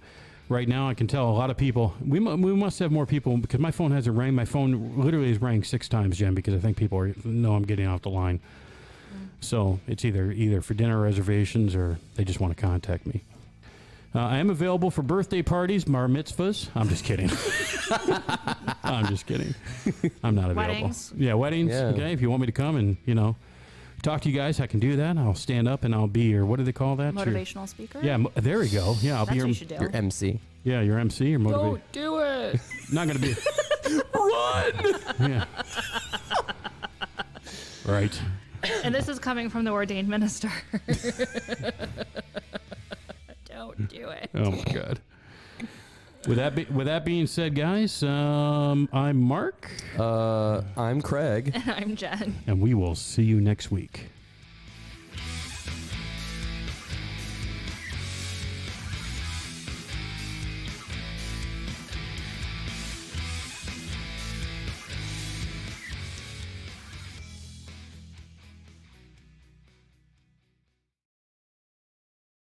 [SPEAKER 1] Right now, I can tell a lot of people, we must have more people, because my phone hasn't rang. My phone literally has rang 6 times, Jen, because I think people know I'm getting off the line. So it's either for dinner reservations or they just want to contact me. I am available for birthday parties, bar mitzvahs. I'm just kidding. I'm just kidding. I'm not available.
[SPEAKER 2] Weddings.
[SPEAKER 1] Yeah, weddings.
[SPEAKER 3] Yeah.
[SPEAKER 1] Okay, if you want me to come and, talk to you guys, I can do that. I'll stand up and I'll be your, what do they call that?
[SPEAKER 2] Motivational speaker?
[SPEAKER 1] Yeah, there we go. Yeah, I'll
[SPEAKER 2] That's
[SPEAKER 1] be
[SPEAKER 2] what you should do.
[SPEAKER 3] Your MC.
[SPEAKER 1] Yeah, your MC, your motivator.
[SPEAKER 2] Don't do it.
[SPEAKER 1] Not going to be. Run! Yeah. Right.
[SPEAKER 2] And this is coming from the ordained minister. Don't do it.
[SPEAKER 1] Oh my God. With that being said, guys, I'm Mark.
[SPEAKER 3] I'm Craig.
[SPEAKER 2] And I'm Jen.
[SPEAKER 1] And we will see you next week.